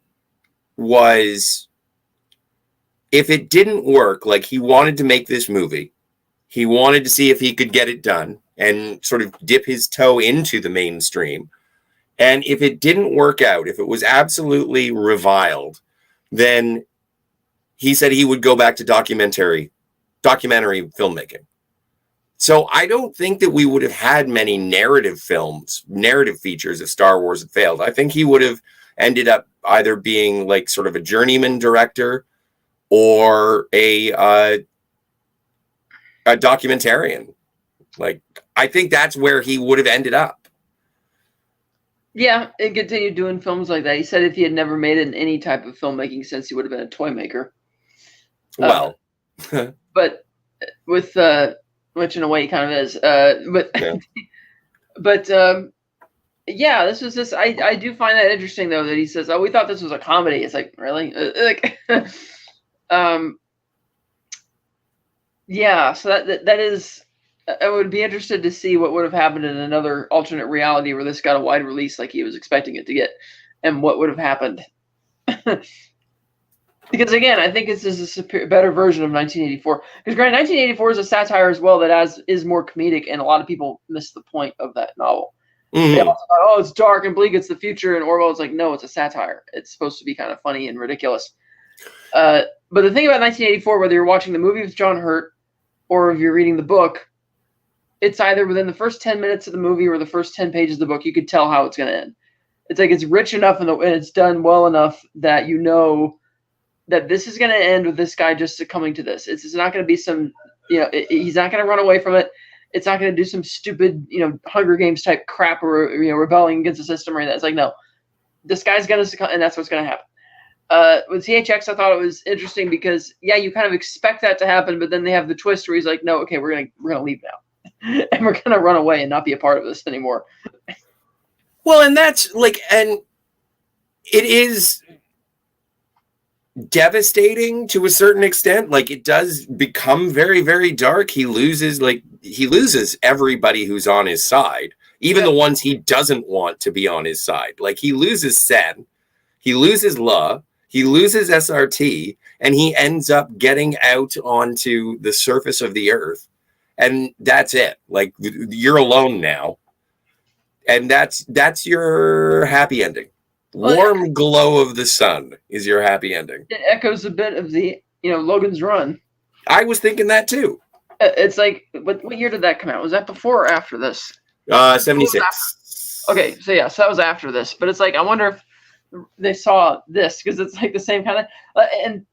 was, if it didn't work, like he wanted to make this movie, he wanted to see if he could get it done and sort of dip his toe into the mainstream. And if it didn't work out, if it was absolutely reviled, then he said he would go back to documentary filmmaking. So I don't think that we would have had many narrative features if Star Wars had failed. I think he would have ended up either being like sort of a journeyman director or a documentarian. Like, I think that's where he would have ended up. Yeah, and continued doing films like that. He said if he had never made it in any type of filmmaking sense, he would have been a toy maker. Well, but with which in a way he kind of is. Yeah. But this was just. I do find that interesting though that he says, "Oh, we thought this was a comedy." It's like, really, Yeah, so that is. I would be interested to see what would have happened in another alternate reality where this got a wide release like he was expecting it to get, and what would have happened. Because again, I think this is a better version of 1984. Because granted, 1984 is a satire as well that is more comedic, and a lot of people miss the point of that novel. Mm-hmm. They also thought, oh, it's dark and bleak, it's the future, and Orwell's like, no, it's a satire. It's supposed to be kind of funny and ridiculous. But the thing about 1984, whether you're watching the movie with John Hurt or if you're reading the book, it's either within the first 10 minutes of the movie or the first 10 pages of the book, you could tell how it's going to end. It's like it's rich enough and it's done well enough that you know that this is going to end with this guy just succumbing to this. It's not going to be some, he's not going to run away from it. It's not going to do some stupid, Hunger Games type crap or, rebelling against the system or anything. It's like, no, this guy's going to succumb, and that's what's going to happen. With THX, I thought it was interesting because, yeah, you kind of expect that to happen, but then they have the twist where he's like, no, okay, we're gonna leave now, and we're gonna run away and not be a part of this anymore. Well, and that's and it is devastating to a certain extent. Like, it does become very, very dark. He loses everybody who's on his side, even the ones he doesn't want to be on his side. Like, he loses Sen, he loses La, he loses SRT, and he ends up getting out onto the surface of the earth. And that's it. Like, you're alone now. And that's your happy ending. Warm glow of the sun is your happy ending. It echoes a bit of the, Logan's Run. I was thinking that too. It's like, what year did that come out? Was that before or after this? 76. Okay, so that was after this. But it's like, I wonder if they saw this, because it's like the same kind of, and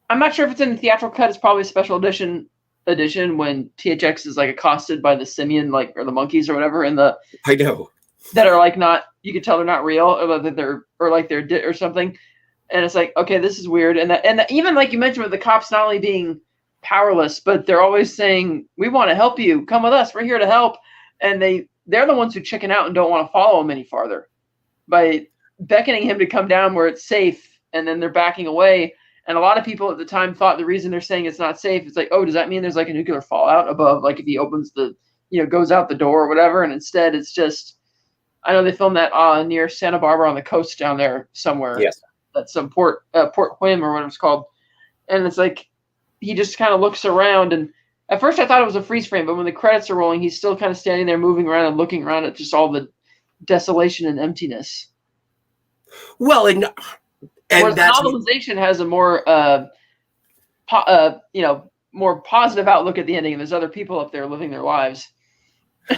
I'm not sure if it's in the theatrical cut. It's probably a special edition when THX is like accosted by the simian, like, or the monkeys or whatever, and I know that are like not, you can tell they're not real, or that they're or something, and it's like, okay, this is weird. And even like you mentioned with the cops not only being powerless, but they're always saying, we want to help you, come with us, we're here to help, and they're the ones who chicken out and don't want to follow him any farther by beckoning him to come down where it's safe, and then they're backing away. And a lot of people at the time thought the reason they're saying it's not safe, it's like, oh, does that mean there's like a nuclear fallout above, like if he opens the, goes out the door or whatever? And instead it's just, I know they filmed that near Santa Barbara on the coast down there somewhere. Yes. That's some Port Huim or whatever it's called. And it's like, he just kind of looks around, and at first I thought it was a freeze frame, but when the credits are rolling, he's still kind of standing there moving around and looking around at just all the desolation and emptiness. Well, and whereas the novelization has a more, more positive outlook at the ending, and there's other people up there living their lives.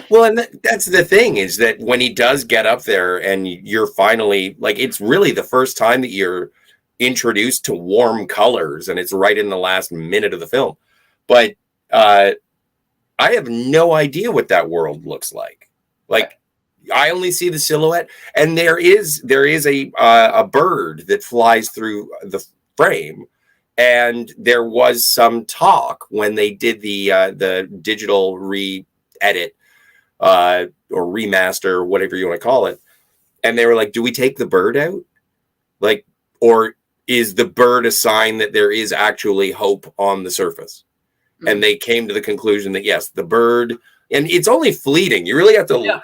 Well, and that's the thing, is that when he does get up there and you're finally, like, it's really the first time that you're introduced to warm colors, and it's right in the last minute of the film. But I have no idea what that world looks like. Like, I only see the silhouette, and there is a bird that flies through the frame, and there was some talk when they did the digital re-edit or remaster, whatever you want to call it, and they were like, do we take the bird out? Like, or is the bird a sign that there is actually hope on the surface? Mm-hmm. And they came to the conclusion that yes, the bird, and it's only fleeting. You really have to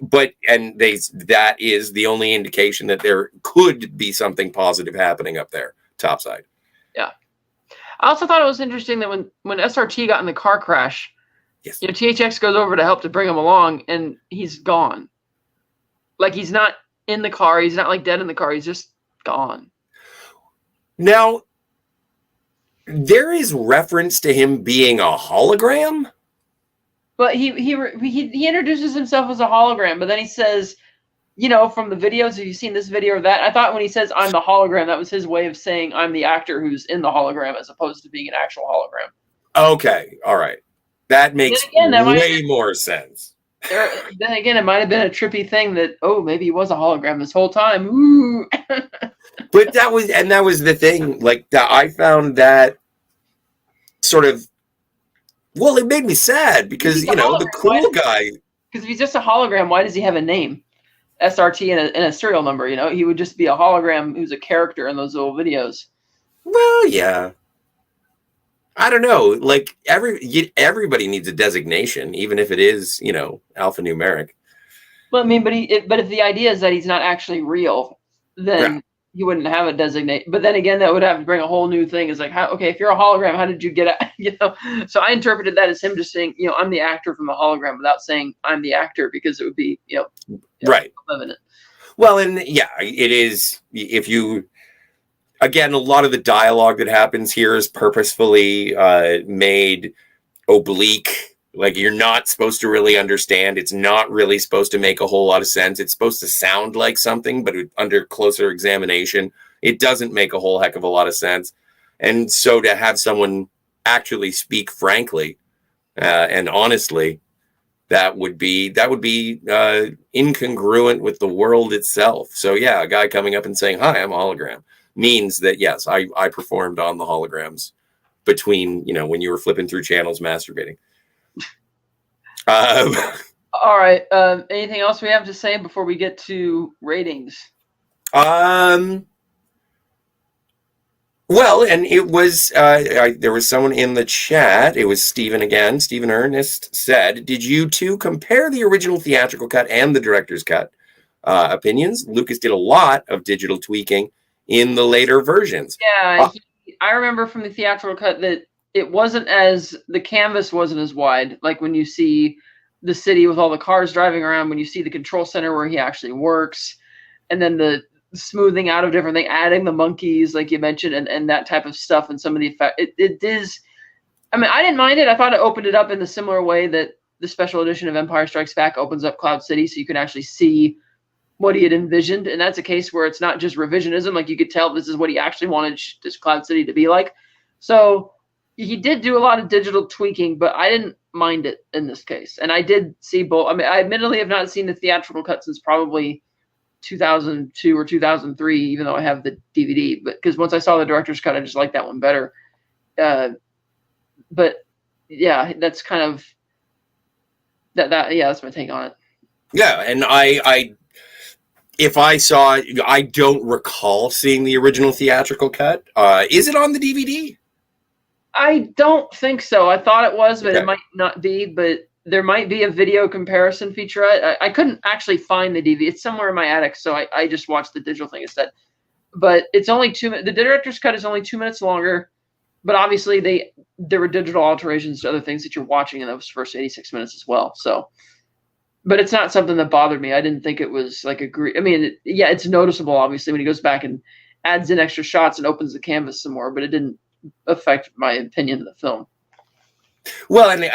that is the only indication that there could be something positive happening up there topside. Yeah. I also thought it was interesting that when SRT got in the car crash, yes, THX goes over to help to bring him along, and he's gone. Like, he's not in the car. He's not like dead in the car. He's just gone. Now, there is reference to him being a hologram. But he introduces himself as a hologram, but then he says, from the videos, have you seen this video or that? I thought when he says, I'm the hologram, that was his way of saying I'm the actor who's in the hologram, as opposed to being an actual hologram. Okay. All right. That makes way more sense. Then again, it might have been a trippy thing that, maybe he was a hologram this whole time. Ooh. But that was the thing. Like, I found that sort of, well, it made me sad because, the cool guy. Because if he's just a hologram, why does he have a name? SRT and a serial number, He would just be a hologram who's a character in those little videos. Well, yeah. I don't know. Like, everybody needs a designation, even if it is, alphanumeric. Well, I mean, but if the idea is that he's not actually real, then he wouldn't have a designate. But then again, that would have to bring a whole new thing. It's like, okay, if you're a hologram, how did you get out? So I interpreted that as him just saying, I'm the actor from the hologram, without saying I'm the actor, because it would be, right. evident. Well, and yeah, it is. If you, again, a lot of the dialogue that happens here is purposefully made oblique. Like, you're not supposed to really understand. It's not really supposed to make a whole lot of sense. It's supposed to sound like something, but under closer examination, it doesn't make a whole heck of a lot of sense. And so to have someone actually speak frankly and honestly, that would be incongruent with the world itself. So yeah, a guy coming up and saying, "Hi, I'm a hologram," means that yes, I performed on the holograms between, when you were flipping through channels masturbating. All right. Anything else we have to say before we get to ratings? Well, and it was, there was someone in the chat. It was Stephen again. Stephen Ernest said, "Did you two compare the original theatrical cut and the director's cut opinions? Lucas did a lot of digital tweaking in the later versions." Yeah, I remember from the theatrical cut that the canvas wasn't as wide. Like when you see the city with all the cars driving around, when you see the control center where he actually works, and then the smoothing out of different things, adding the monkeys, like you mentioned, and that type of stuff, and some of the effect. It is. I mean, I didn't mind it. I thought it opened it up in the similar way that the special edition of Empire Strikes Back opens up Cloud City, so you can actually see what he had envisioned. And that's a case where it's not just revisionism. Like, you could tell this is what he actually wanted this Cloud City to be like. So he did do a lot of digital tweaking, but I didn't mind it in this case. And I did see both. I mean, I admittedly have not seen the theatrical cut since probably 2002 or 2003, even though I have the DVD. But because once I saw the director's cut, I just liked that one better. But yeah, that's kind of that. Yeah, that's my take on it. Yeah, and I don't recall seeing the original theatrical cut. Is it on the DVD? I don't think so. I thought it was, but It might not be. But there might be a video comparison feature. I couldn't actually find the DVD. It's somewhere in my attic, so I just watched the digital thing instead. But it's only 2 minutes. The director's cut is only 2 minutes longer. But obviously there were digital alterations to other things that you're watching in those first 86 minutes as well. So, but it's not something that bothered me. I didn't think it was like I mean, it's noticeable obviously when he goes back and adds in extra shots and opens the canvas some more, but it didn't affect my opinion of the film. Well, and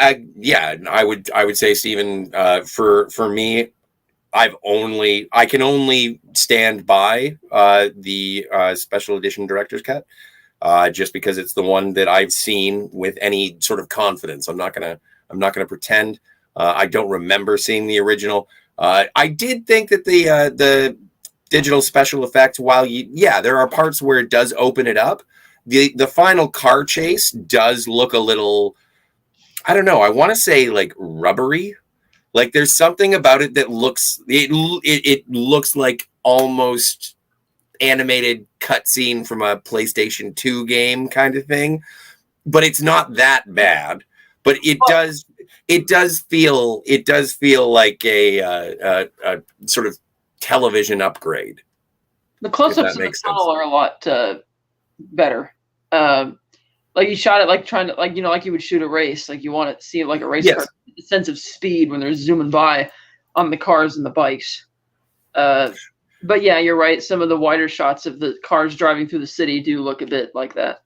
I would say, Stephen, for me, I can only stand by the special edition director's cut, just because it's the one that I've seen with any sort of confidence. I'm not gonna pretend. I don't remember seeing the original. I did think that the digital special effects, while there are parts where it does open it up. The final car chase does look a little, I don't know, I want to say like rubbery. Like there's something about it that looks, it looks like almost animated cutscene from a PlayStation 2 game kind of thing, but it's not that bad. But it does feel like a sort of television upgrade. The close-ups of the tunnel are a lot better. Like you shot it like trying to, like, like you would shoot a race. Like you want to see it like a race car, the sense of speed when they're zooming by on the cars and the bikes. But yeah, you're right. Some of the wider shots of the cars driving through the city do look a bit like that.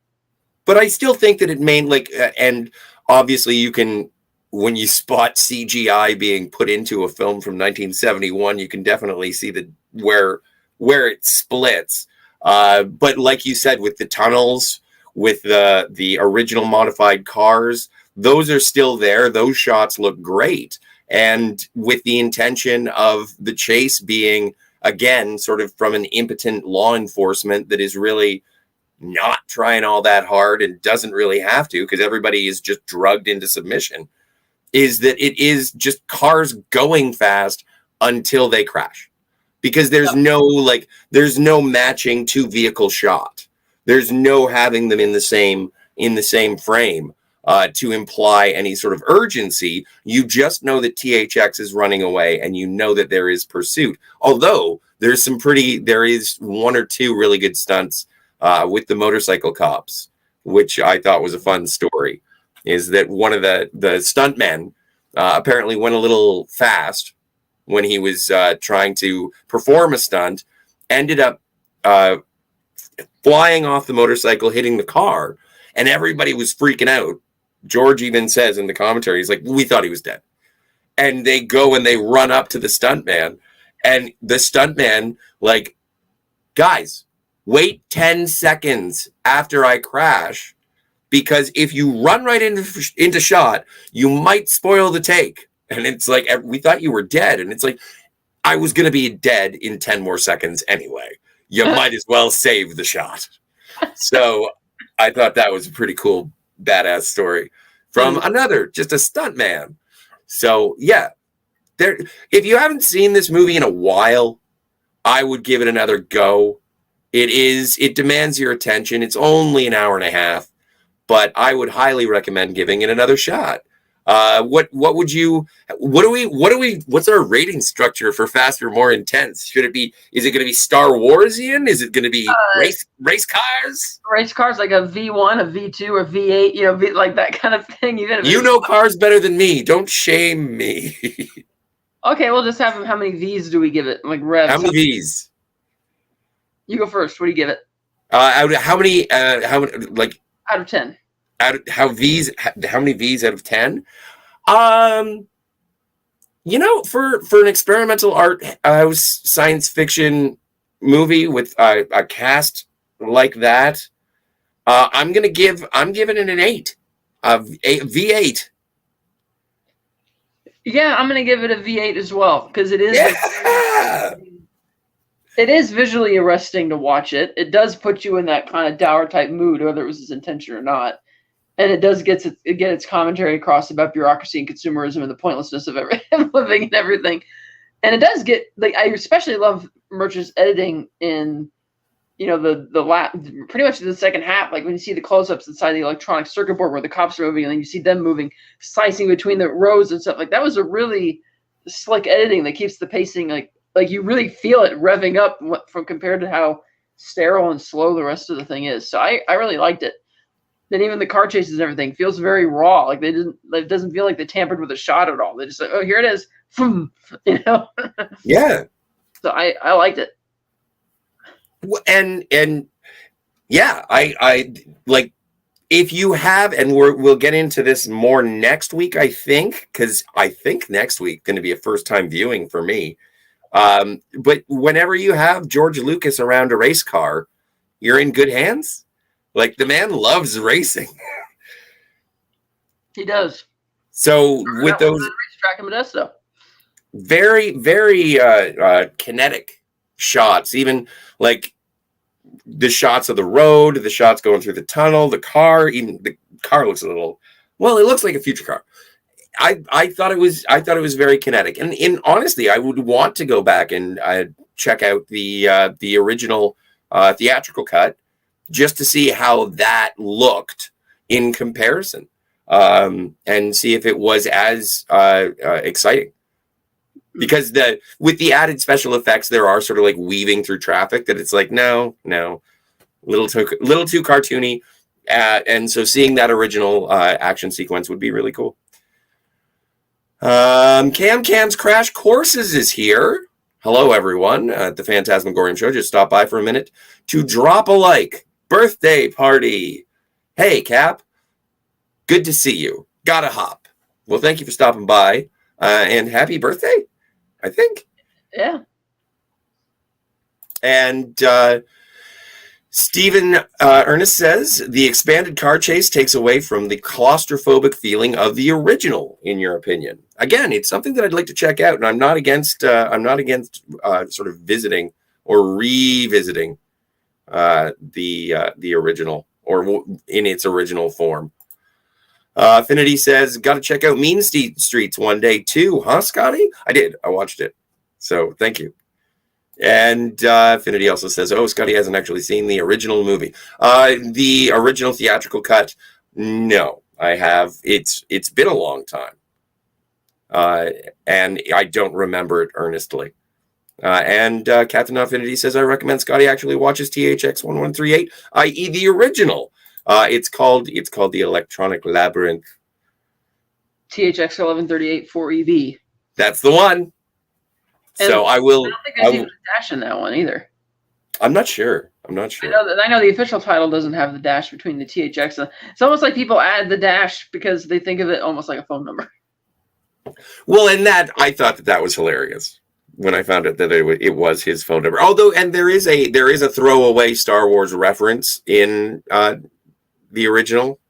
But I still think that it and obviously you can, when you spot CGI being put into a film from 1971, you can definitely see where it splits. But like you said, with the tunnels, with the original modified cars, those are still there. Those shots look great. And with the intention of the chase being, again, sort of from an impotent law enforcement that is really not trying all that hard and doesn't really have to, because everybody is just drugged into submission, is that it is just cars going fast until they crash. Because there's no matching two vehicle shot. There's no having them in the same frame. to imply any sort of urgency. You just know that THX is running away, and you know that there is pursuit. Although there is one or two really good stunts with the motorcycle cops, which I thought was a fun story. Is that one of the stuntmen apparently went a little fast when he was trying to perform a stunt, ended up flying off the motorcycle, hitting the car, and everybody was freaking out. George even says in the commentary, he's like, we thought he was dead. And they go and they run up to the stuntman, and the stuntman, like, guys, wait 10 seconds after I crash, because if you run right into shot, you might spoil the take. And it's like, we thought you were dead. And it's like, I was going to be dead in 10 more seconds anyway. You might as well save the shot. So I thought that was a pretty cool, badass story from just a stuntman. So yeah, if you haven't seen this movie in a while, I would give it another go. It demands your attention. It's only an hour and a half, but I would highly recommend giving it another shot. What's our rating structure for Faster, More Intense? Is it going to be Star Warsian? Is it going to be race cars? Race cars, like a V1, a V2, or V8, like that kind of thing. You know cars better than me. Don't shame me. Okay, we'll just have them. How many V's do we give it? Like revs. How many V's? You go first. What do you give it? How many? Like out of 10? How many V's out of 10? For an experimental art science fiction movie with a cast like that, I'm giving it an 8, a V8. Yeah, I'm gonna give it a V8 as well, because it is. Yeah! It is visually arresting to watch it. It does put you in that kind of dour type mood, whether it was his intention or not. And it does get its commentary across about bureaucracy and consumerism and the pointlessness of living and everything. And it does get, like, I especially love Murch's editing in, pretty much the second half, like when you see the close-ups inside the electronic circuit board where the cops are moving, and then you see them moving, slicing between the rows and stuff. Like, that was a really slick editing that keeps the pacing like you really feel it revving up from compared to how sterile and slow the rest of the thing is. So I really liked it. Then even the car chases and everything feels very raw. Like it doesn't feel like they tampered with a shot at all. They just like, oh, here it is. Yeah. So I liked it. And yeah, I like, if you have, and we'll get into this more next week, I think, because I think next week going to be a first time viewing for me. But whenever you have George Lucas around a race car, you're in good hands. Like, the man loves racing. He does. So with those racetrack in Modesto, very, very kinetic shots, even like the shots of the road, the shots going through the tunnel, the car, even the car looks it looks like a future car. I thought it was very kinetic, and honestly, I would want to go back and check out the original theatrical cut just to see how that looked in comparison, and see if it was as exciting. Because with the added special effects, there are sort of like weaving through traffic that it's like no, little too cartoony, and so seeing that original action sequence would be really cool. Cam's Crash Courses is here. Hello, everyone at the Fantasmagorium show. Just stop by for a minute to drop a like. Birthday party. Hey, Cap. Good to see you. Gotta hop. Well, thank you for stopping by, and happy birthday, I think. Yeah. And Stephen Ernest says, the expanded car chase takes away from the claustrophobic feeling of the original, in your opinion. Again, it's something that I'd like to check out, and I'm not against sort of visiting or revisiting the original, or in its original form. Affinity says, got to check out Mean Streets one day too, huh, Scotty? I did. I watched it. So thank you. And Affinity also says, oh, Scotty hasn't actually seen the original movie. The original theatrical cut, no. I have. It's been a long time, and I don't remember it earnestly. And Captain Infinity says, I recommend Scotty actually watches THX-1138, i.e. the original. It's called the Electronic Labyrinth. THX-1138 4EB. That's the one. And so I will. I don't think there's even a dash in that one either. I'm not sure. I know the official title doesn't have the dash between the THX. It's almost like people add the dash because they think of it almost like a phone number. Well, and that I thought that was hilarious when I found out that it was his phone number. Although, and there is a throwaway Star Wars reference in the original,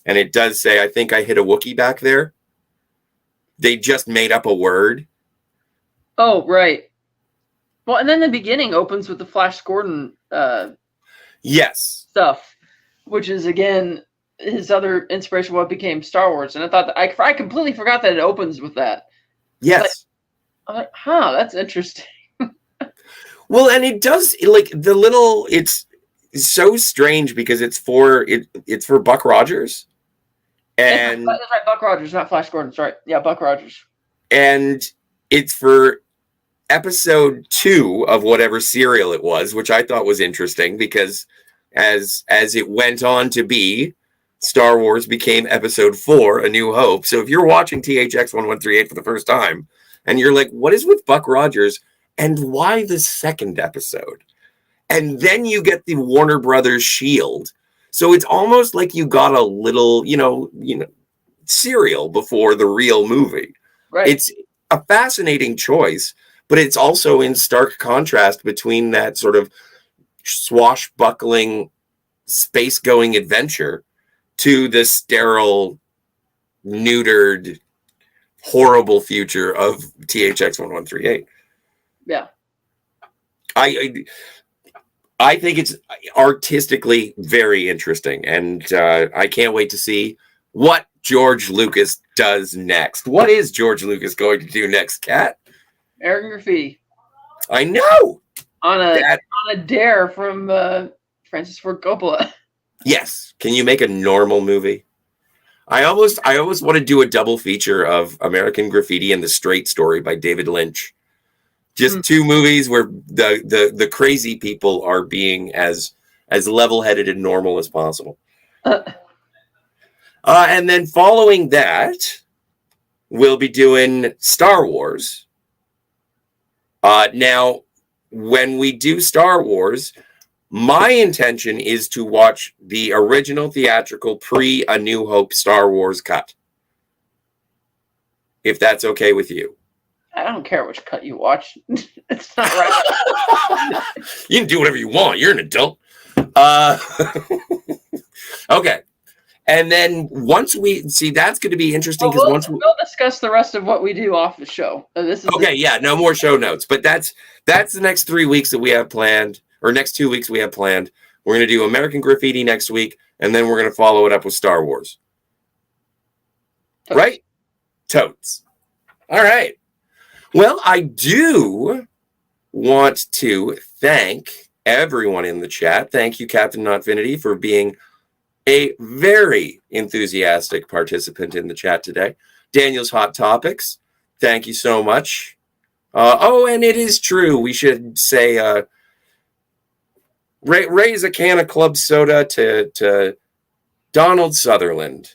and it does say, "I think I hit a Wookiee back there." They just made up a word. Oh, right. Well, and then the beginning opens with the Flash Gordon yes stuff, which is again his other inspiration, what became Star Wars. And I thought that I completely forgot that it opens with that. Yes. I'm like, that's interesting. Well, and it does, like, the little, it's so strange because it's for Buck Rogers. And that's right, Buck Rogers, not Flash Gordon. Sorry. Yeah, Buck Rogers. And it's for episode 2 of whatever serial it was, which I thought was interesting because as it went on to be, Star Wars became episode 4, A New Hope. So if you're watching THX-1138 for the first time and you're like, what is with Buck Rogers and why the second episode? And then you get the Warner Brothers Shield. So it's almost like you got a little, serial before the real movie. Right. It's a fascinating choice, but it's also in stark contrast between that sort of swashbuckling, space-going adventure to the sterile, neutered, horrible future of THX-1138. Yeah. I think it's artistically very interesting, and I can't wait to see what George Lucas does next. What is George Lucas going to do next, Kat? American Graffiti. I know. On a dare from Francis Ford Coppola. Yes. Can you make a normal movie? I almost want to do a double feature of American Graffiti and The Straight Story by David Lynch. Just 2 movies where the crazy people are being as level-headed and normal as possible. And then following that, we'll be doing Star Wars. Now, when we do Star Wars, my intention is to watch the original theatrical pre-A New Hope Star Wars cut. If that's okay with you. I don't care which cut you watch. It's not right. You can do whatever you want. You're an adult. Okay. And then once we see, that's going to be interesting because we'll discuss the rest of what we do off the show. No more show notes, but that's the next 3 weeks that we have planned, or next 2 weeks we have planned. We're going to do American Graffiti next week, and then we're going to follow it up with Star Wars. Totes. Right? Totes. All right. Well, I do want to thank everyone in the chat. Thank you, Captain Notfinity, for being a very enthusiastic participant in the chat today. Daniel's Hot Topics, thank you so much. And it is true. We should say, raise a can of club soda to Donald Sutherland,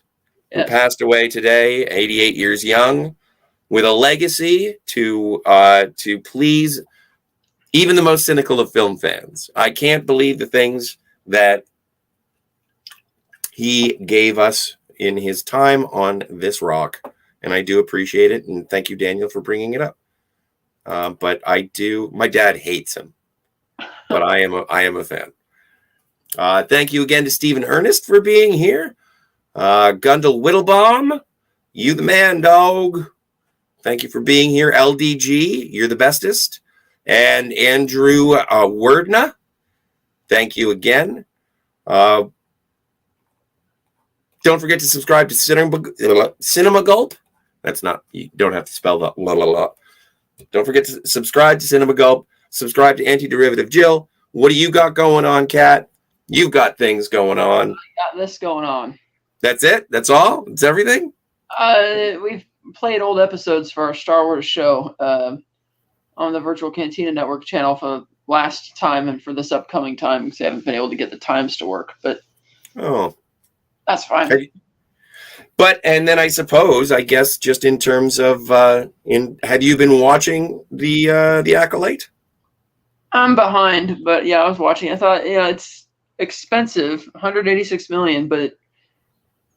who passed away today, 88 years young, with a legacy to please even the most cynical of film fans. I can't believe the things that he gave us in his time on this rock, and I do appreciate it, and thank you, Daniel, for bringing it up. But my dad hates him, but I am a fan. Thank you again to Stephen Ernest for being here. Gundel Whittlebaum, you the man, dog. Thank you for being here. LDG, you're the bestest. And Andrew Wordna, thank you again. Don't forget to subscribe to Cinema Gulp. That's not, you don't have to spell the la la la. Don't forget to subscribe to Cinema Gulp. Subscribe to Anti-Derivative Jill. What do you got going on, Kat? You've got things going on. I got this going on. That's it? That's all? It's everything? We've played old episodes for our Star Wars show on the Virtual Cantina Network channel for last time and for this upcoming time because I haven't been able to get the times to work. But that's fine. And then I suppose, I guess, just in terms of, have you been watching the Acolyte? I'm behind, but yeah, I was watching. I thought, it's expensive, $186 million, but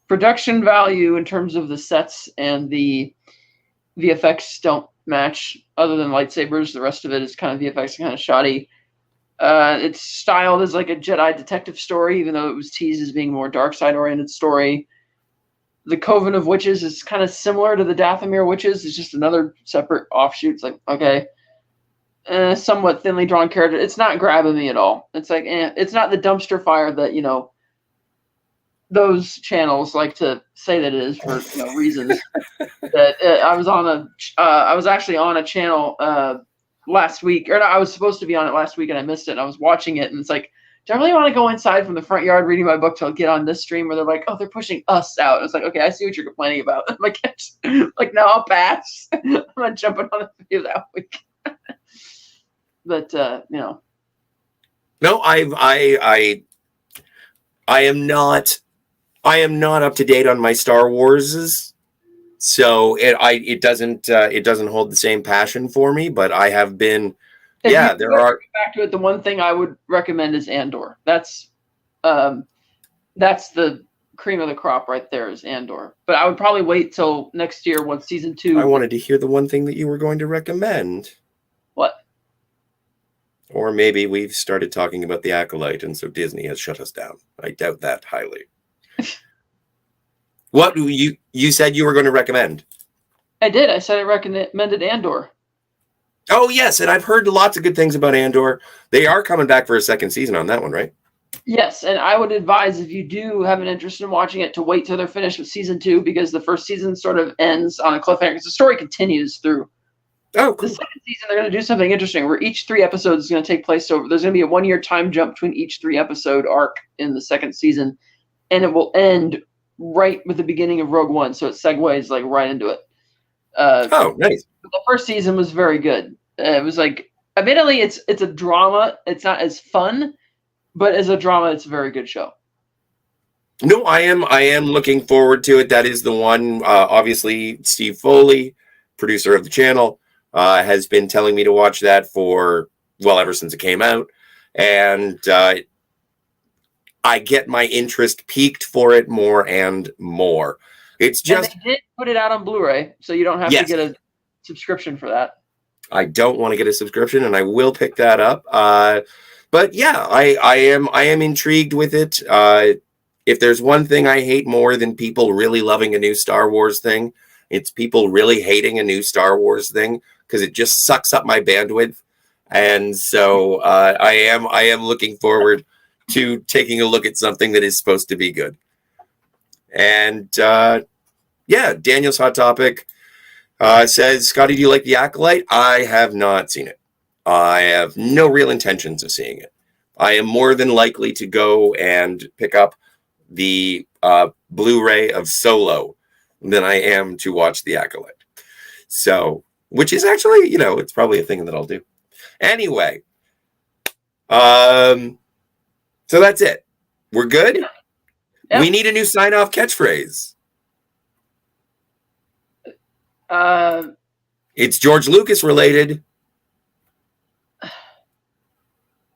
production value in terms of the sets and the VFX don't match. Other than lightsabers, the rest of it is kind of VFX kind of shoddy. It's styled as like a Jedi detective story, even though it was teased as being more dark side oriented story. The Coven of Witches is kind of similar to the Dathomir Witches. It's just another separate offshoot. It's like, okay, somewhat thinly drawn character. It's not grabbing me at all. It's like, it's not the dumpster fire that, those channels like to say that it is for reasons. That I was actually on a channel last week, or no, I was supposed to be on it last week and I missed it. And I was watching it and it's like, do I really want to go inside from the front yard reading my book to get on this stream where they're like, oh, they're pushing us out? It's like, okay, I see what you're complaining about. I'm like, no, I'll pass. I'm not jumping on the video that week. But no, I am not up to date on my Star Warses, so it doesn't hold the same passion for me. But I have been. There are. Back to it. The one thing I would recommend is Andor. That's the cream of the crop right there is Andor. But I would probably wait till next year once season 2. I wanted to hear the one thing that you were going to recommend. What? Or maybe we've started talking about the Acolyte, and so Disney has shut us down. I doubt that highly. What you said you were going to recommend? I did. I said I recommended Andor. Oh, yes, and I've heard lots of good things about Andor. They are coming back for a second season on that one, right? Yes, and I would advise if you do have an interest in watching it to wait till they're finished with season 2 because the first season sort of ends on a cliffhanger because the story continues through. Oh, cool. The second season, they're going to do something interesting where each 3 episodes is going to take place over. There's going to be a 1-year time jump between each 3-episode arc in the second season, and it will end right with the beginning of Rogue One, so it segues like right into it. Nice. The first season was very good. It was like, admittedly, it's a drama. It's not as fun, but as a drama, it's a very good show. No, I am looking forward to it. That is the one. Obviously, Steve Foley, producer of the channel, has been telling me to watch that ever since it came out, and I get my interest piqued for it more and more. It's just and they did put it out on Blu-ray, so you don't have to get a subscription for that. I don't want to get a subscription, and I will pick that up. But yeah, I am intrigued with it. If there's one thing I hate more than people really loving a new Star Wars thing, it's people really hating a new Star Wars thing because it just sucks up my bandwidth. And so I am looking forward to taking a look at something that is supposed to be good. And Daniel's Hot Topic says, Scotty, do you like The Acolyte? I have not seen it. I have no real intentions of seeing it. I am more than likely to go and pick up the Blu-ray of Solo than I am to watch The Acolyte. So, which is actually, it's probably a thing that I'll do. Anyway, so that's it. We're good? Yep. We need a new sign-off catchphrase. It's George Lucas related.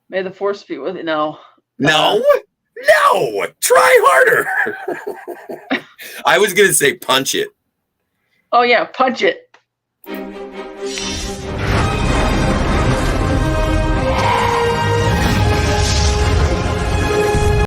May the Force be with you. No. No. Try harder. I was going to say punch it. Oh, yeah. Punch it.